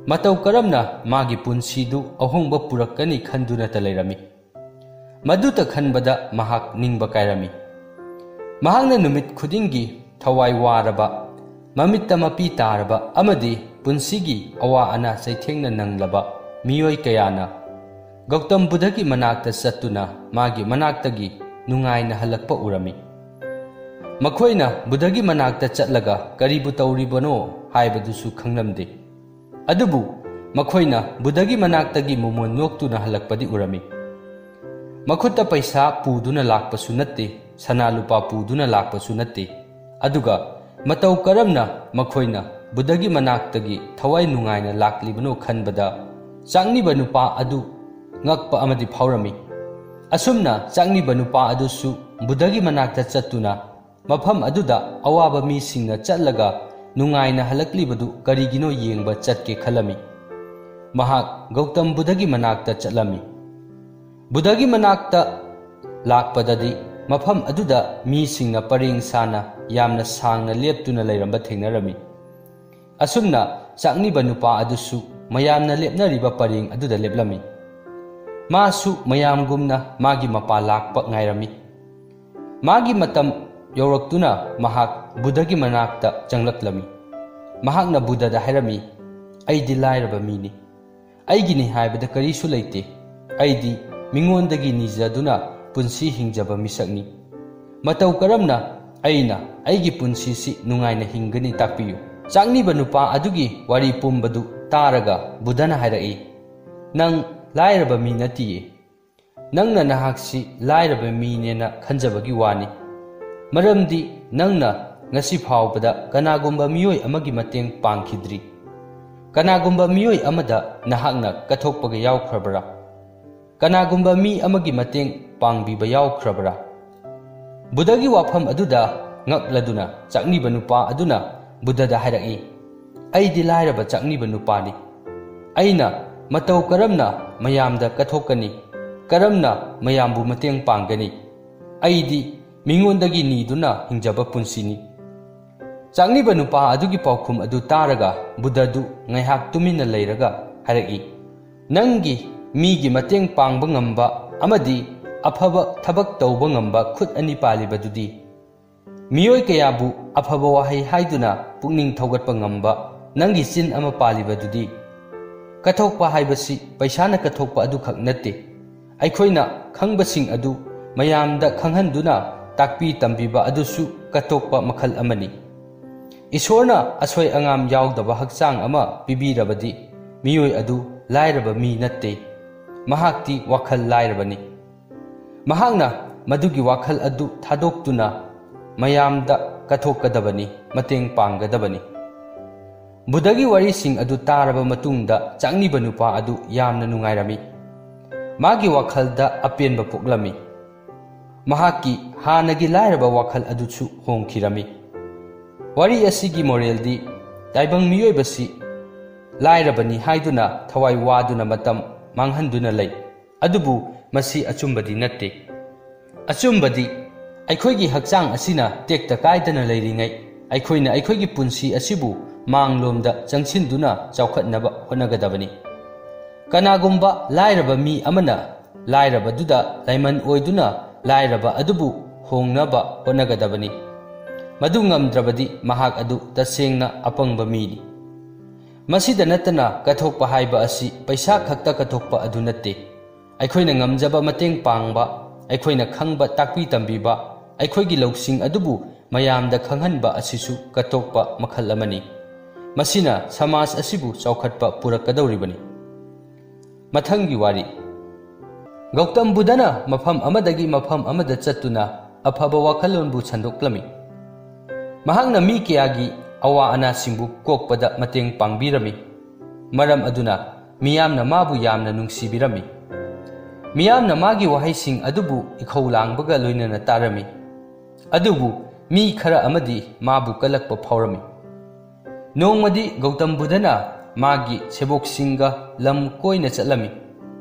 Matau karamna magi punsidu ahongba purakani khanduna talerami. Maduta khanbada mahak ningba kairami. Mahakna numit khudingi thawai waraba mamitta mapi taraba amadi punsigi awa ana saithengna nanglaba miyoi kayana Gautam Buddhagi manakta sattuna magi manaktagi nungaina halakpa urami. Makhoina Buddhagi manakta chatlaga karibu tauribano haibadusu khanglamde. Adubu makhoina Buddhagi manaktagi mumon noktuna halakpadi urami. Makhutta paisa puduna lakpasu natte sana lupa puduna lakpasu natte. Aduga matau karamna makhoina Buddhagi manaktagi thawai nungaina laklibano khanbada changniba nupa adu ngakpa amadi phawrami. Asumna changniba nupa adusu Buddhagi manakta chattuna mafam aduda awaba mi singna chatlaga nungaina halaklibadu karigino yengba chatke khalami. Mahak Gautam Buddhagi manakta chatlami. Buddhagi manakta lakpadadi mafam aduda mi singna pareng sana yamna sangna leptuna leiramba thengnarami. Asumna changniba nupa adusu mayamna lepnariba pareng aduda leplami. Masu mayamgumna magi mapa lakpa ngairami. Magi matam yawraktuna mahak Buddhagi manakta changlaklami. Mahakna Buddhada hairami aidi lairaba mini. Aigini haibada karisu leite. Aidi mingondagi nijaduna punsi hingjaba misakni. Matau karamna aina aigi punsi si nungaina hingani takpiyu. Changniba nupa adugi wari pumbadu taraga Buddhana hairai. Nang lairaba mi natiye. Nangna nahaksi lairaba mi nena khanjabagi wani. Maramdi nangna ngasi phawbada kanagumba miyoi amagi mateng pangkhidri. Kanagumba miyoi amada nahakna kathokpaga yawkhrabara. Kanagumba mi amagi mateng pangbiba yawkhrabara. Buddhagi wafam aduda ngakladuna chakniba nupa aduna Buddhada hairai. Aidi lairaba chakniba nupani. Aina matau karamna mayamda kathokani. Karamna mayambu mateng panggani. Aidi mingondagi niduna hingjaba punsini. Chakniba nupa adugi paukhum adu taraga Buddhadu ngaihak tumina leiraga hairai. Nangi migi mateng pangba ngamba amadi afaba thabak tauba ngamba khut ani palibadudi. Miyoi kayabu afaba wahai haiduna pukning thaugatpa ngamba nangi chin ama palibadudi. Kathokpa haibasi paisana kathokpa adu khak natte. Aikhoina khangbasing adu mayamda khanghanduna takpi tambiba adusu kathokpa makhal amani. Isorna asoi angam yaudaba hakchang ama pibirabadi miyoi adu lairaba mi natte. Mahakti wakhal lairabani. Mahakna madugi wakhal adu thadoktuna mayamda kathokadabani mateng panggadabani. Buddhagi warising adu taraba matungda changniba nupa adu yamna nungairami. Magi wakhalda apenba poklami. Mahaki hanagi lairaba wakhal aduchu hongkhirami. Wari asigi moreldi taibang miyoibasi lairabani haiduna thawai waduna matam manghanduna lei. Adubu masi achumbadi natte. Achumbadi aikhoigi hakchang asina tekta kaidana leiringai aikhoina aikhoigi punsi asibu manglomda changchinduna chawkhatnaba honagadabani. Kanagumba lairaba mi amana lairaba duda laiman oiduna lairaba adubu hongnaba honagadabani. Madu ngamdrabadi mahak adu tasengna apangba mini. Masida natana kathokpa haiba asi paisa khakta kathokpa adu natte. ꯑꯩꯈꯣꯏꯅ ꯉꯝꯖꯕ ꯃꯇꯦꯡ ꯄꯥꯡꯕ, ꯑꯩꯈꯣꯏꯅ ꯈꯪꯕ ꯇꯥꯛꯄꯤ ꯇꯝꯕꯤꯕ, ꯑꯩꯈꯣꯏꯒꯤ ꯂꯧꯁꯤꯡ ꯑꯗꯨꯕꯨ ꯃꯌꯥꯝꯗ ꯈꯪꯍꯟꯕ ꯑꯁꯤꯁꯨ ꯀꯠꯊꯣꯛꯄ ꯃꯈꯜ ꯑꯃꯅꯤ꯫ ꯃꯁꯤꯅ ꯁꯃꯥꯖ ꯑꯁꯤꯕꯨ ꯆꯥꯎꯈꯠꯄ ꯄꯨꯔꯛꯀꯗꯧꯔꯤꯕꯅꯤ꯫ ꯃꯊꯪꯒꯤ ꯋꯥꯔꯤ꯫ ꯒꯧꯇꯝ ꯕꯨꯙꯅ ꯃꯐꯝ ꯑꯃꯗꯒꯤ ꯃꯐꯝ ꯑꯃꯗ ꯆꯠꯇꯨꯅ ꯑꯐꯕ ꯋꯥꯈꯜꯂꯣꯟꯕꯨ ꯁꯟꯗꯣꯛꯂꯝꯃꯤ꯫ ꯃꯍꯥꯛꯅ ꯃꯤ ꯀꯌꯥꯒꯤ ꯑꯋꯥ ꯑꯅꯥꯁꯤꯡꯕꯨ ꯀꯣꯛꯄꯗ ꯃꯇꯦꯡ ꯄꯥꯡꯕꯤꯔꯝꯃꯤ꯫ ꯃꯔꯝ ꯑꯗꯨꯅ ꯃꯤꯌꯥꯝꯅ ꯃꯥꯕꯨ ꯌꯥꯝꯅ ꯅꯨꯡꯁꯤꯕꯤꯔꯝꯃꯤ꯫ ꯃꯤꯌꯥꯝꯅ ꯃꯥꯒꯤ ꯋꯥꯍꯩꯁꯤꯡ ꯑꯗꯨꯕꯨ ꯏꯈꯧ ꯂꯥꯡꯕꯒ ꯂꯣꯏꯅꯅ ꯇꯥꯔꯝꯃꯤ꯫ ꯑꯗꯨꯕꯨ ꯃꯤ ꯈꯔ ꯑꯃꯗꯤ ꯃꯥꯕꯨ ꯀꯂꯛꯄ ꯐꯥꯎꯔꯝꯃꯤ꯫ ꯅꯣꯡꯃꯗꯤ ꯒꯧꯇꯝ ꯕꯨꯙꯅ ꯃꯥꯒꯤ ꯁꯦꯕꯣꯛꯁꯤꯡꯒ ꯂꯝ ꯀꯣꯏꯅ ꯆꯠꯂꯝꯃꯤ꯫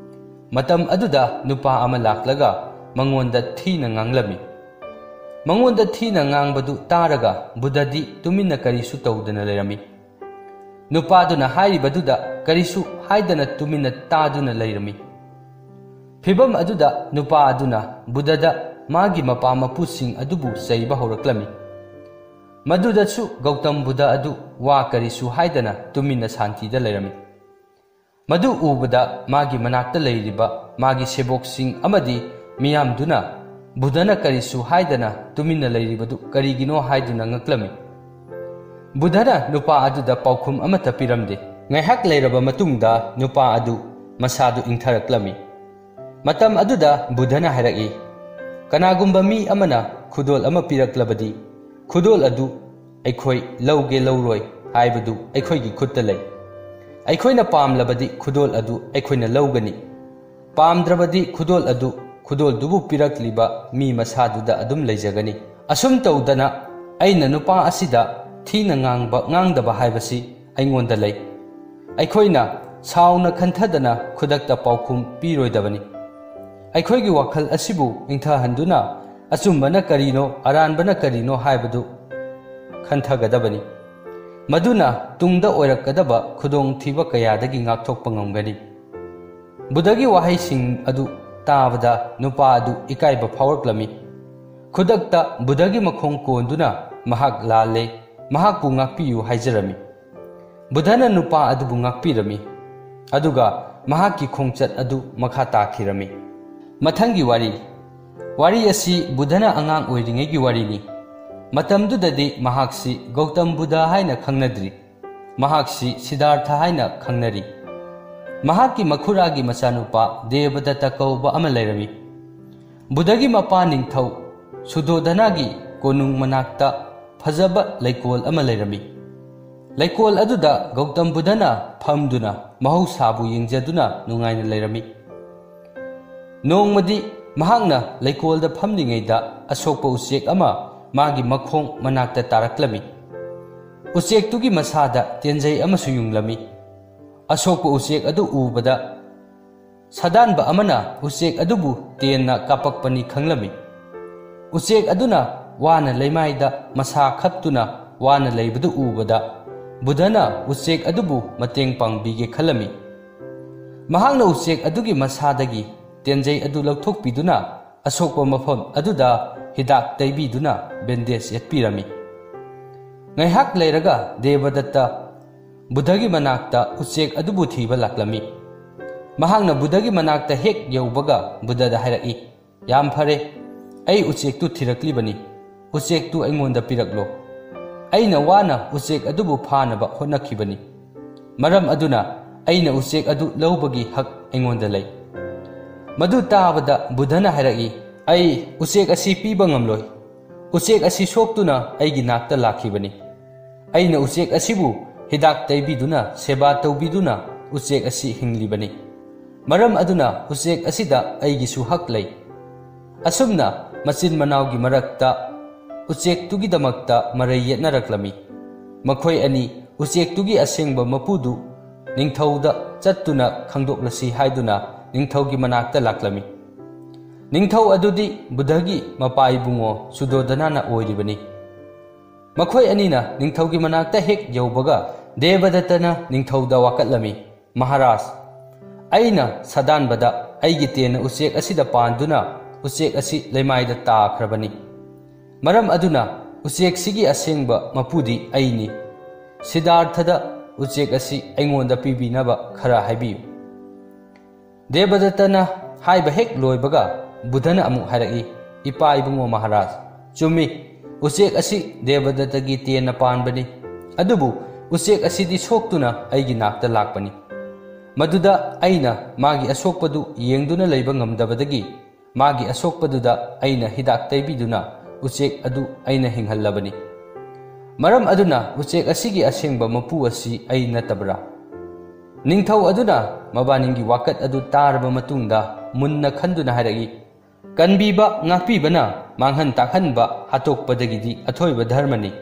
ꯃꯇꯝ ꯑꯗꯨꯗ ꯅꯨꯄꯥ ꯑꯃ ꯂꯥꯛꯂꯒ ꯃꯉꯣꯟꯗ ꯊꯤꯅ ꯉꯥꯡꯂꯝꯃꯤ꯫ ꯃꯉꯣꯟꯗ ꯊꯤꯅ ꯉꯥꯡꯕꯗꯨ ꯇꯥꯔꯒ ꯕꯨꯙꯗꯤ ꯇꯨꯃꯤꯟꯅ ꯀꯔꯤꯁꯨ ꯇꯧꯗꯅ ꯂꯩꯔꯝꯃꯤ꯫ ꯅꯨꯄꯥꯗꯨꯅ ꯍꯥꯏꯔꯤꯕꯗꯨꯗ ꯀꯔꯤꯁꯨ ꯍꯥꯏꯗꯅ ꯇꯨꯃꯤꯟꯅ ꯇꯥꯗꯨꯅ ꯂꯩꯔꯝꯃꯤ꯫ ꯐꯤꯚꯝ ꯑꯗꯨꯗ ꯅꯨꯄꯥ ꯑꯗꯨꯅ ꯕꯨꯙꯗ ꯃꯥꯒꯤ ꯃꯄꯥ ꯃꯄꯨꯁꯤꯡ ꯑꯗꯨꯕꯨ ꯆꯩꯕ ꯍꯧꯔꯛꯂꯝꯃꯤ꯫ ꯃꯗꯨꯗꯁꯨ ꯒꯧꯇꯝ ꯕꯨꯙ ꯑꯗꯨ ꯋꯥ ꯀꯔꯤꯁꯨ ꯍꯥꯏꯗꯅ ꯇꯨꯃꯤꯟꯅ ꯁꯥꯟꯇꯤꯗ ꯂꯩꯔꯝꯃꯤ꯫ ꯃꯗꯨ ꯎꯕꯗ ꯃꯥꯒꯤ ꯃꯅꯥꯛꯇ ꯂꯩꯔꯤꯕ ꯃꯥꯒꯤ ꯁꯦꯕꯣꯛꯁꯤꯡ ꯑꯃꯗꯤ ꯃꯤꯌꯥꯝꯗꯨꯅ ꯕꯨꯙꯅ ꯀꯔꯤꯁꯨ ꯍꯥꯏꯗꯅ ꯇꯨꯃꯤꯟꯅ ꯂꯩꯔꯤꯕꯗꯨ ꯀꯔꯤꯒꯤꯅꯣ ꯍꯥꯏꯗꯨꯅ ꯉꯛꯂꯝꯃꯤ꯫ ꯕꯨꯙꯅ ꯅꯨꯄꯥ ꯑꯗꯨꯗ ꯄꯥꯎꯈꯨꯝ ꯑꯃꯠꯇ ꯄꯤꯔꯝꯗꯦ꯫ ꯉꯥꯏꯍꯥꯛ ꯂꯩꯔꯕ ꯃꯇꯨꯡꯗ ꯅꯨꯄꯥ ꯑꯗꯨ ꯃꯁꯥꯗꯨ ꯏꯪꯊꯔꯛꯂꯝꯃꯤ꯫ ꯃꯇꯝ ꯑꯗꯨꯗ ꯕꯨꯙꯅ ꯍꯥꯏꯔꯛꯏ, "ꯀꯅꯥꯒꯨꯝꯕ ꯃꯤ ꯑꯃꯅ ꯈꯨꯗꯣꯜ ꯑꯃ ꯄꯤꯔꯛꯂꯕꯗꯤ ꯈꯨꯗꯣꯜ ꯑꯗꯨ ꯑꯩꯈꯣꯏ ꯂꯧꯒꯦ ꯂꯧꯔꯣꯏ ꯍꯥꯏꯕꯗꯨ ꯑꯩꯈꯣꯏꯒꯤ ꯈꯨꯠꯇ ꯂꯩ꯫ ꯑꯩꯈꯣꯏꯅ ꯄꯥꯝꯂꯕꯗꯤ ꯈꯨꯗꯣꯜ ꯑꯗꯨ ꯑꯩꯈꯣꯏꯅ ꯂꯧꯒꯅꯤ, ꯄꯥꯝꯗ꯭ꯔꯕꯗꯤ ꯈꯨꯗꯣꯜ ꯑꯗꯨ ꯈꯨꯗꯣꯜꯗꯨꯕꯨ ꯄꯤꯔꯛꯂꯤꯕ ꯃꯤ ꯃꯁꯥꯗꯨꯗ ꯑꯗꯨꯝ ꯂꯩꯖꯒꯅꯤ꯫ ꯑꯁꯨꯝ ꯇꯧꯗꯅ ꯑꯩꯅ ꯅꯨꯄꯥ ꯑꯁꯤꯗ ꯊꯤꯅ ꯉꯥꯡꯕ ꯉꯥꯡꯗꯕ ꯍꯥꯏꯕꯁꯤ ꯑꯩꯉꯣꯟꯗ ꯂꯩ꯫ ꯑꯩꯈꯣꯏꯅ ꯁꯥꯎꯅ ꯈꯟꯊꯗꯅ ꯈꯨꯗꯛꯇ ꯄꯥꯎꯈꯨꯝ ꯄꯤꯔꯣꯏꯗꯕꯅꯤ꯫ ꯑꯩꯈꯣꯏꯒꯤ ꯋꯥꯈꯜ ꯑꯁꯤꯕꯨ ꯏꯪꯊꯍꯟꯗꯨꯅ ꯑꯆꯨꯝꯕꯅ ꯀꯔꯤꯅꯣ ꯑꯔꯥꯟꯕꯅ ꯀꯔꯤꯅꯣ ꯍꯥꯏꯕꯗꯨ ꯈꯟꯊꯒꯗꯕꯅꯤ꯫ ꯃꯗꯨꯅ ꯇꯨꯡꯗ ꯑꯣꯏꯔꯛꯀꯗꯕ ꯈꯨꯗꯣꯡꯊꯤꯕ ꯀꯌꯥꯗꯒꯤ ꯉꯥꯛꯊꯣꯛꯄ ꯉꯝꯒꯅꯤ." ꯕꯨꯙꯒꯤ ꯋꯥꯍꯩꯁꯤꯡ ꯑꯗꯨ ꯇꯥꯕꯗ ꯅꯨꯄꯥ ꯑꯗꯨ ꯏꯀꯥꯏꯕ ꯐꯥꯎꯔꯛꯂꯝꯃꯤ꯫ ꯈꯨꯗꯛꯇ ꯕꯨꯙꯒꯤ ꯃꯈꯣꯡ ꯀꯣꯟꯗꯨꯅ ꯃꯍꯥꯛ ꯂꯥꯜꯂꯦ, ꯃꯍꯥꯛꯄꯨ ꯉꯥꯛꯄꯤꯌꯨ ꯍꯥꯏꯖꯔꯝꯃꯤ꯫ ꯕꯨꯙꯅ ꯅꯨꯄꯥ ꯑꯗꯨꯕꯨ ꯉꯥꯛꯄꯤꯔꯝꯃꯤ, ꯑꯗꯨꯒ ꯃꯍꯥꯛꯀꯤ ꯈꯣꯡꯆꯠ ꯑꯗꯨ ꯃꯈꯥ ꯇꯥꯈꯤꯔꯝꯃꯤ꯫ ꯃꯊꯪꯒꯤ ꯋꯥꯔꯤ꯫ ꯋꯥꯔꯤ ꯑꯁꯤ ꯕꯨꯙꯅ ꯑꯉꯥꯡ ꯑꯣꯏꯔꯤꯉꯩꯒꯤ ꯋꯥꯔꯤꯅꯤ꯫ ꯃꯇꯝꯗꯨꯗꯗꯤ ꯃꯍꯥꯛꯁꯤ ꯒꯧꯇꯝ ꯕꯨꯙ ꯍꯥꯏꯅ ꯈꯪꯅꯗ꯭ꯔꯤ, ꯃꯍꯥꯛꯁꯤ ꯁꯤꯗꯥꯔꯊ ꯍꯥꯏꯅ ꯈꯪꯅꯔꯤ꯫ ꯃꯍꯥꯛꯀꯤ ꯃꯈꯨꯔꯥꯒꯤ ꯃꯆꯥꯅꯨꯄꯥ ꯗꯦꯕꯗꯠꯇ ꯀꯧꯕ ꯑꯃ ꯂꯩꯔꯝꯃꯤ꯫ ꯕꯨꯙꯒꯤ ꯃꯄꯥ ꯅꯤꯡꯊꯧ ꯁꯨꯙꯣꯙꯅꯒꯤ ꯀꯣꯅꯨꯡ ꯃꯅꯥꯛꯇ ꯐꯖꯕ ꯂꯩꯀꯣꯜ ꯑꯃ ꯂꯩꯔꯝꯃꯤ꯫ ꯂꯩꯀꯣꯜ ꯑꯗꯨꯗ ꯒꯧꯇꯝ ꯕꯨꯙꯅ ꯐꯝꯗꯨꯅ ꯃꯍꯧꯁꯥꯕꯨ ꯌꯦꯡꯖꯗꯨꯅ ꯅꯨꯡꯉꯥꯏꯅ ꯂꯩꯔꯝꯃꯤ꯫ ꯅꯣꯡꯃꯗꯤ ꯃꯍꯥꯛꯅ ꯂꯩꯀꯣꯜꯗ ꯐꯝꯂꯤꯉꯩꯗ ꯑꯁꯣꯛꯄ ꯎꯆꯦꯛ ꯑꯃ ꯃꯥꯒꯤ ꯃꯈꯣꯡ ꯃꯅꯥꯛꯇ ꯇꯥꯔꯛꯂꯝꯃꯤ꯫ ꯎꯆꯦꯛꯇꯨꯒꯤ ꯃꯁꯥꯗ ꯇꯦꯟꯖꯩ ꯑꯃꯁꯨ ꯌꯨꯡꯂꯝꯃꯤ꯫ ꯑꯁꯣꯛꯄ ꯎꯆꯦꯛ ꯑꯗꯨ ꯎꯕꯗ ꯁꯥꯗꯥꯟꯕ ꯑꯃꯅ ꯎꯆꯦꯛ ꯑꯗꯨꯕꯨ ꯇꯦꯟꯅ ꯀꯥꯞꯄꯛꯄꯅꯤ ꯈꯪꯂꯝꯃꯤ꯫ ꯎꯆꯦꯛ ꯑꯗꯨꯅ ꯋꯥꯅ ꯂꯩꯃꯥꯏꯗ ꯃꯁꯥ ꯈꯞꯇꯨꯅ ꯋꯥꯅ ꯂꯩꯕꯗꯨ ꯎꯕꯗ ꯕꯨꯙꯅ ꯎꯆꯦꯛ ꯑꯗꯨꯕꯨ ꯃꯇꯦꯡ ꯄꯥꯡꯕꯤꯒꯦ ꯈꯜꯂꯝꯃꯤ꯫ ꯃꯍꯥꯛꯅ ꯎꯆꯦꯛ ꯑꯗꯨꯒꯤ ꯃꯁꯥꯗꯒꯤ ꯇꯦꯟꯖꯩ ꯑꯗꯨ ꯂꯧꯊꯣꯛꯄꯤꯗꯨꯅ ꯑꯁꯣꯛꯄ ꯃꯐꯝ ꯑꯗꯨꯗ ꯍꯤꯗꯥꯛ ꯇꯩꯕꯤꯗꯨꯅ ꯕꯦꯟꯗꯦꯖ ꯌꯦꯠꯄꯤꯔꯝꯃꯤ꯫ ꯉꯥꯏꯍꯥꯛ ꯂꯩꯔꯒ ꯗꯦꯕꯗꯠꯇ ꯕꯨꯙꯒꯤ ꯃꯅꯥꯛꯇ ꯎꯆꯦꯛ ꯑꯗꯨꯕꯨ ꯊꯤꯕ ꯂꯥꯛꯂꯝꯃꯤ꯫ ꯃꯍꯥꯛꯅ ꯕꯨꯙꯒꯤ ꯃꯅꯥꯛꯇ ꯍꯦꯛ ꯌꯧꯕꯒ ꯕꯨꯙꯗ ꯍꯥꯏꯔꯛꯏ, "ꯌꯥꯝ ꯐꯔꯦ, ꯑꯩ ꯎꯆꯦꯛꯇꯨ ꯊꯤꯔꯛꯂꯤꯕꯅꯤ, ꯎꯆꯦꯛꯇꯨ ꯑꯩꯉꯣꯟꯗ ꯄꯤꯔꯛꯂꯣ꯫ ꯑꯩꯅ ꯋꯥꯅ ꯎꯆꯦꯛ ꯑꯗꯨꯕꯨ ꯐꯥꯅꯕ ꯍꯣꯠꯅꯈꯤꯕꯅꯤ, ꯃꯔꯝ ꯑꯗꯨꯅ ꯑꯩꯅ ꯎꯆꯦꯛ ꯑꯗꯨ ꯂꯧꯕꯒꯤ ꯍꯛ ꯑꯩꯉꯣꯟꯗ ꯂꯩ." ꯃꯗꯨ ꯇꯥꯕꯗ ꯕꯨꯙꯅ ꯍꯥꯏꯔꯛꯏ, "ꯑꯩ ꯎꯆꯦꯛ ꯑꯁꯤ ꯄꯤꯕ ꯉꯝꯂꯣꯏ꯫ ꯎꯆꯦꯛ ꯑꯁꯤ ꯁꯣꯛꯇꯨꯅ ꯑꯩꯒꯤ ꯅꯥꯛꯇ ꯂꯥꯛꯈꯤꯕꯅꯤ꯫ ꯑꯩꯅ ꯎꯆꯦꯛ ꯑꯁꯤꯕꯨ ꯍꯤꯗꯥꯛ ꯇꯩꯕꯤꯗꯨꯅ ꯁꯦꯕꯥ ꯇꯧꯕꯤꯗꯨꯅ ꯎꯆꯦꯛ ꯑꯁꯤ ꯍꯤꯡꯂꯤꯕꯅꯤ, ꯃꯔꯝ ꯑꯗꯨꯅ ꯎꯆꯦꯛ ꯑꯁꯤꯗ ꯑꯩꯒꯤꯁꯨ ꯍꯛ ꯂꯩ." ꯑꯁꯨꯝꯅ ꯃꯆꯤꯟ ꯃꯅꯥꯎꯒꯤ ꯃꯔꯛꯇ ꯎꯆꯦꯛꯇꯨꯒꯤꯗꯃꯛꯇ ꯃꯔꯩ ꯌꯦꯠꯅꯔꯛꯂꯝꯃꯤ꯫ ꯃꯈꯣꯏ ꯑꯅꯤ ꯎꯆꯦꯛꯇꯨꯒꯤ ꯑꯁꯦꯡꯕ ꯃꯄꯨꯗꯨ ꯅꯤꯡꯊꯧꯗ ꯆꯠꯇꯨꯅ ꯈꯪꯗꯣꯛꯂꯁꯤ ꯍꯥꯏꯗꯨꯅ ꯅꯤꯡꯊꯧꯒꯤ ꯃꯅꯥꯛꯇ ꯂꯥꯛꯂꯝꯃꯤ꯫ ꯅꯤꯡꯊꯧ ꯑꯗꯨꯗꯤ ꯕꯨꯙꯒꯤ ꯃꯄꯥ ꯏꯕꯨꯡꯉꯣ ꯁꯨꯙꯣꯙꯅꯅ ꯑꯣꯏꯔꯤꯕꯅꯤ꯫ ꯃꯈꯣꯏ ꯑꯅꯤꯅ ꯅꯤꯡꯊꯧꯒꯤ ꯃꯅꯥꯛꯇ ꯍꯦꯛ ꯌꯧꯕꯒ ꯗꯦꯕꯗꯠꯇꯅ ꯅꯤꯡꯊꯧꯗ ꯋꯥꯀꯠꯂꯝꯃꯤ, "ꯃꯍꯥꯔꯥꯖ, ꯑꯩꯅ ꯁꯥꯗꯥꯟꯕꯗ ꯑꯩꯒꯤ ꯇꯦꯟꯅ ꯎꯆꯦꯛ ꯑꯁꯤꯗ ꯄꯥꯟꯗꯨꯅ ꯎꯆꯦꯛ ꯑꯁꯤ ꯂꯩꯃꯥꯏꯗ ꯇꯥꯈ꯭ꯔꯕꯅꯤ꯫ ꯃꯔꯝ ꯑꯗꯨꯅ ꯎꯆꯦꯛꯁꯤꯒꯤ ꯑꯁꯦꯡꯕ ꯃꯄꯨꯗꯤ ꯑꯩꯅꯤ꯫ ꯁꯤꯗꯥꯔꯊꯗ ꯎꯆꯦꯛ ꯑꯁꯤ ꯑꯩꯉꯣꯟꯗ ꯄꯤꯕꯤꯅꯕ ꯈꯔ ꯍꯥꯏꯕꯤꯌꯨ." ꯗꯦꯕꯗꯠꯇꯅ Haiba hek loibaga Buddhana amuk hairaki Ipa ibungo Maharaj Chumi Uchek asi Devadattagi tena panbani Adubu Uchek asidi soktuna aigi nakta lakpani Maduda aina magi asokpadu yengduna leiba ngamdabadagi magi asokpaduda aina hidak taibiduna uchek adu aina hinghallabani maram aduna uchek asigi asengba mapu asi aina tabra ningthau aduna mabaningi wakat adu tarba matungda munna khanduna haragi kanbiba ngakpibana manghan takhanba hatokpadagidi athoiba dharmani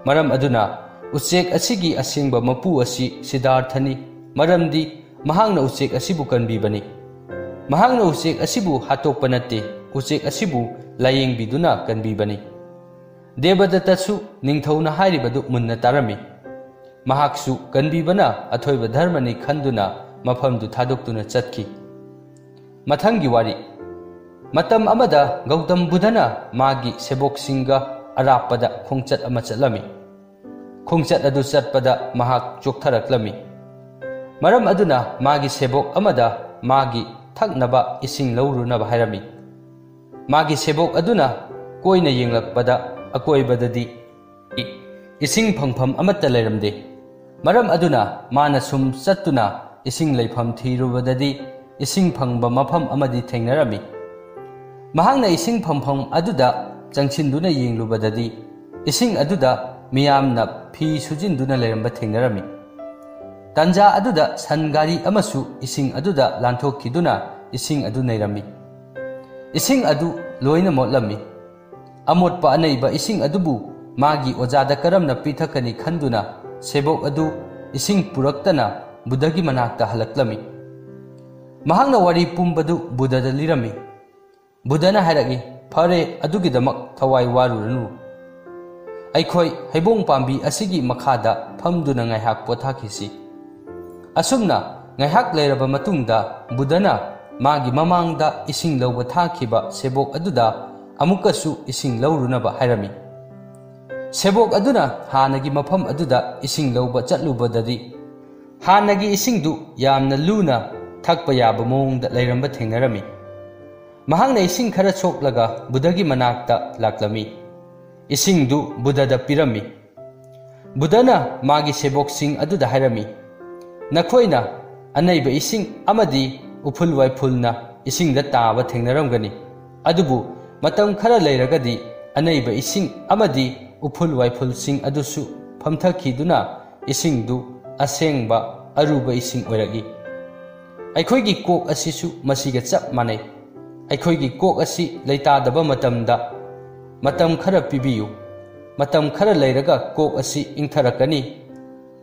maram aduna uchek asigi asengba mapu asi Siddharthani maramdi Mahangna uchek asibu kanbibani Mahangna uchek asibu hatokpa natte uchek asibu layingbiduna kanbibani Devadattasu ningthauna hairibadu munna tarami Mahaksu kanbibana athoiba dharmani khanduna mafamdu thadoktuna chatki Mathangi wari Matam amada Gautam Buddhana magi seboksinga arapada khongchat ama chatlami khongchat adu chatpada mahak choktharaklami Maram aduna magi sebok amada magi thaknaba ising laurunaba hairami magi sebok aduna koina yenglakpada akoibadadi ising phangpham amatta leiramde maram aduna mana sum chattuna ising leifam thirubadadi ising phangba mafam amadi thengnarami mahangna ising phangpham aduda changchinduna yenglubadadi ising aduda miyamna phi sujinduna leiramba thengnarami Tanja aduda sangari amasu ising aduda lanthokiduna ising adu nairami ising adu loina motlami amotpa anaiba ising adubu magi ojada karamna pithakani khanduna sebok adu ising puraktana Buddhagi manakta halaklami mahangna wari pumbadu Buddhada lirami Buddhana hairagi phare adugidamak thawai waruranu aikhoi haibong pambi asigi makhada phamduna ngaihak pothakisi Asumna ngaihak leiraba matungda Buddhana magi mamangda ising lawba thakiba sebok aduda amukasu ising lawrunaba hairami sebok aduna hanagi mafam aduda ising lawba chatlubadadi hanagi isingdu yamna luna thakpa yaba mongda leiramba thengnarami mahangna ising khara choklaga Buddhagi manakta laklami isingdu Buddhada pirami Buddhana magi sebok sing aduda hairami Nakhoina anaiba ising amadi upul waifulna ising da taba thengnaramgani adubu matam khara leiragadi anaiba ising amadi upul waiful sing adusu phamthakiduna ising du asengba aruba ising oiragi aikhoigi kok asisu masiga chap manai aikhoigi kok asi leitadaba matam khara pibiyu matam khara leiraga kok asi ingtharakani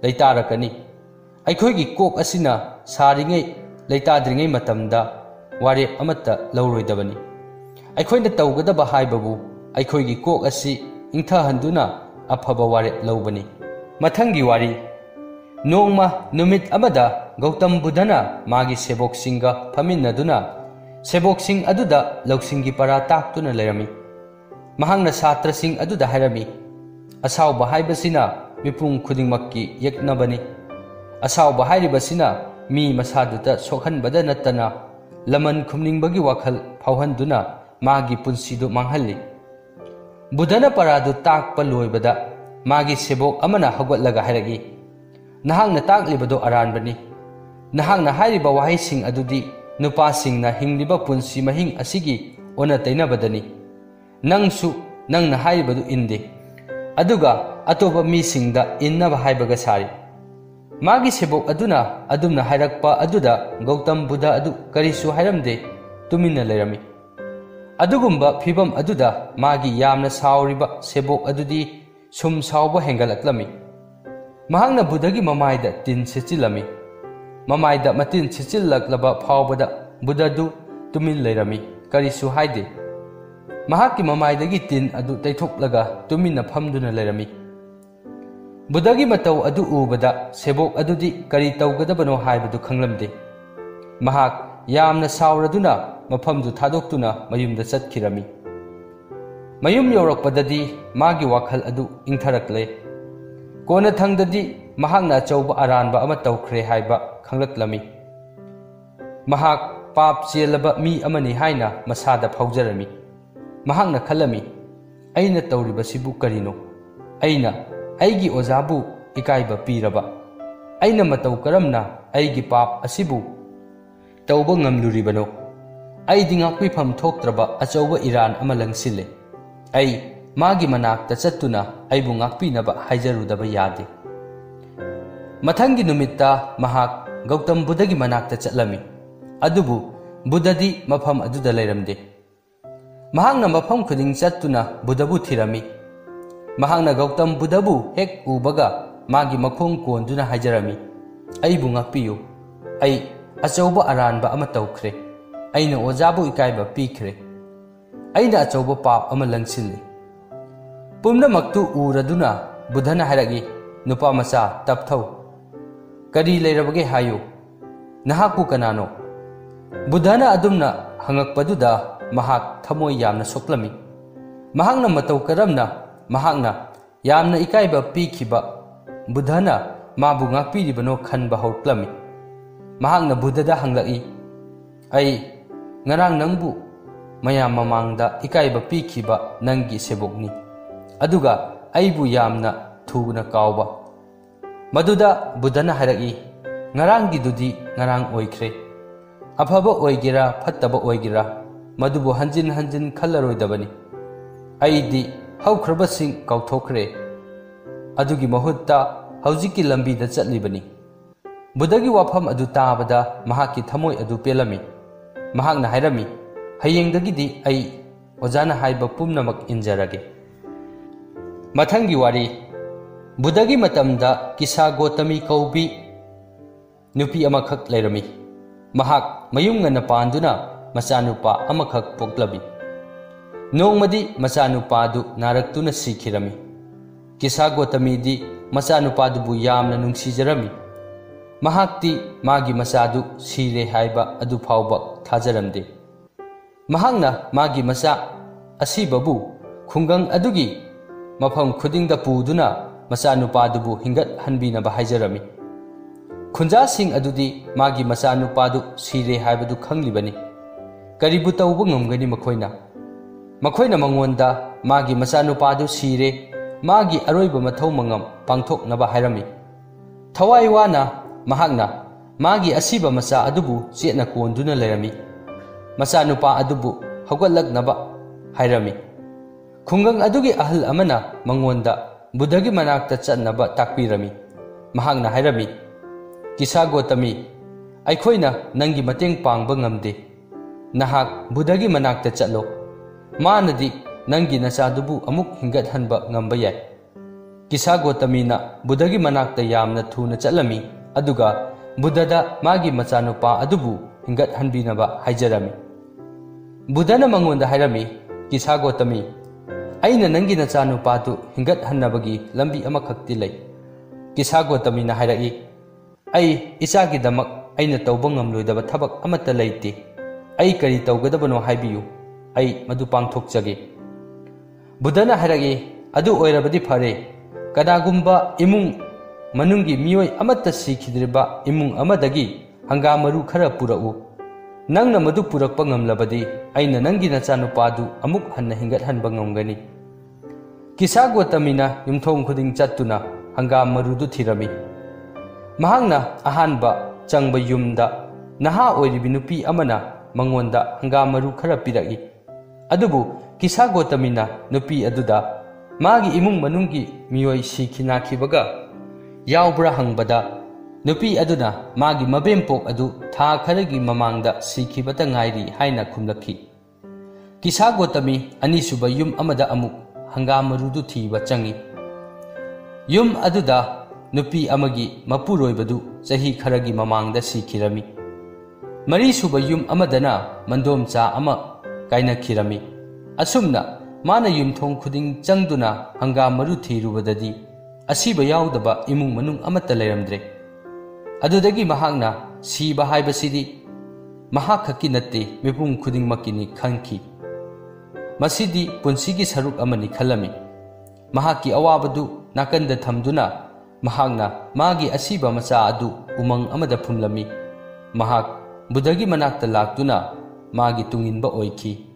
leitarakani Aikhoigi kok asina saringai leitadringai matamda ware amatta lauroidabani aikhoina tawgadaba haibabu aikhoigi kok asi ingthahanduna afaba ware laubani mathangi wari nongma numit amada Gautam Buddhana magi sebok singa phaminaduna sebok sing aduda lausingi para taktuna leirami mahangna satra sing aduda hairami asawba haibasina mipung khudingmakki yeknabani Asawba hairibasina mi masaduta sokhanbada nattana laman khumningbagi wakhal phauhanduna magi punsidu manghalli Buddhana paradu takpa loibada magi sebok amana hagwatlaga hairagi nahangna taklibado aranbani nahangna hairiba wahaising adudi nupasingna hingliba punsi mahing asigi ona tainabadani nangna hairibadu inde aduga atoba misingda innaba haibaga sari Magi sebok aduna adumna hairakpa aduda Gautam Buddha adu karisu hairamde tumina leirami adugumba phibam aduda magi yamna sauriba sebok adudi sum sauba hengalaklami mahangna Buddhagi mamaida tin sechilami mamaida matin sechillaklaba phawbada Buddha du tumin leirami karisu haide mahaki mamaidagi tin adu taithoklaga tumina phamduna leirami Buddhagi matau adu ubada sebok adudi kari tawgadabano haibadu khanglamde mahak yamna sauraduna mafamdu thadoktuna mayumda chatkirami mayum yorakpadadi magi wakhal adu ingtharakle kona thangdadi mahakna chauba aranba ama tawkhre haiba khanglaklami mahak पाप चेलबा मी अमनी हाइना मसादा फाउजरमी महांगना खलमी अइना तौरिबसिबु करिनो अइना अइगी ओजाबु इकाइबा पीरबा अइना मतौ करमना अइगी पाप असिबु तौबा ngamluribano अइदि ngakpifam thoktraba achauba iran ama langsile ai magi manakta chattuna aibu ngakpinaba haijarudaba yade mathangi numitta mahak Gautam Buddhagi manakta chatlami adubu Buddhadi mafam aduda leiramde mahangna mafam khuding chattuna Buddhabu thirami mahangna Gautam Buddhabu hek ubaga magi makhong konduna haijarami aibu ngakpiyu ai achauba aranba ama taukhre aina ojabu ikaiba pikhre aina achauba pap ama langsilli pumna maktu uraduna Buddhana haragi nupa macha tapthau kari leirabage hayo nahaku kanano Buddhana adumna hangakpaduda mahak thamoi yamna soklami mahangna matau karamna mahangna yamna ikaiba pikhiba Buddhana mabu ngakpiribano khanba hautlami mahangna Buddhada hanglai ai ngarang nangbu mayam mamangda ikaiba pikhiba nangi sebokni aduga aibu yamna thugna kawba maduda Buddhana haragi ngarang gidudi ngarang oikhre afaba oigera phattaba oigera madubu hanjin hanjin khallaroidabani aidi haukhrbasing kauthokre adugi mahutta haujiki lambi da chatlibani Buddhagi wafam adu tabada mahaki thamoi adu pelami mahakna hairami hayengdagidi ai ojana haiba pumnamak injarage mathangi wari Buddhagi matamda Kisa Gotami kaubi nupi amakhak leirami mahak mayungna panduna machanupa amakhak poklabi nongmadi machanupa du naraktuna sikhirami Kisa Gotami di machanupa du bu yamna nungsijarami mahakti magi masadu sire haiba adu phauba thajaramde mahangna magi masa asibabu khungang adugi mafam khudingda puduna machanupadubu hingat hanbina bahaijarami khunja sing adudi magi machanupadu sire haibadu khanglibani karibu taubu ngamgani makhoina mangonda magi machanupadu sire magi aroiba mathau mangam pangthok naba hairami thawai wana mahakna magi asiba macha adubu chetna konduna lerami machanupa adubu haugatlak naba hairami khungang adugi ahal amana mangonda Buddhagi manakta chatnaba takpirami mahakna hairami Kisa Gotami aikhoina nangi mateng pangba ngamde nahak Buddhagi manakta chatlo manadi nangi nachadubu amuk hingat hanba ngamba yai Kisa Gotami na Buddhagi manakta yamna thuna chatlami aduga Buddhada magi machanupa adubu hingat hanbinaba haijarami Buddhana mangonda hairami Kisa Gotami aina nangi nachanupatu hingat hannabagi lambi amakhakti lei Kisa Gotami na hairagi ai isagi damak aina tauba ngamloidaba thabak amata leite ai kari taugadabano haibiyu ai madu pangthokjage Buddhana hairagi adu oirabadi phare kadagumba imung manungi miyoi amata sikhidriba imung amadagi hangamaru khara purau nangna madu purakpa ngamlabadi aina nangi nachanupadu amuk hanna hingat hanba ngamgani Kisa Gotami na yumthong khuding chattuna hangamaru du thirami mahangna ahanba changba yumda naha oiribi nupi amana mangonda hangamaru khara piragi adubu Kisa Gotami na nupi aduda magi imung manungi miyoi sikhina khibaga yaubra hangbada nupi aduna magi mabempok adu tha kharagi mamangda sikhibata ngairi haina khumlakhi Kisa Gotami anisuba yum amada amuk hangamarudu thiba changi yum aduda nupi amagi mapuroibadu chahi kharagi mamangda sikhirami mari suba yum amadana mandomcha ama kaina khirami asumna mana yumthong khuding changduna hangamaru thirubadadi asiba yaudaba imung manung amata leiramdre adudagi mahakna siba haibasidi mahakhaki natte mipum khuding makini khanki masidi punsigi saruk amani khalami mahaki awabadu nakanda thamduna mahakna magi asiba macha adu umang amada phumlami mahak Buddhagi manakta laktuna magi tunginba oiki.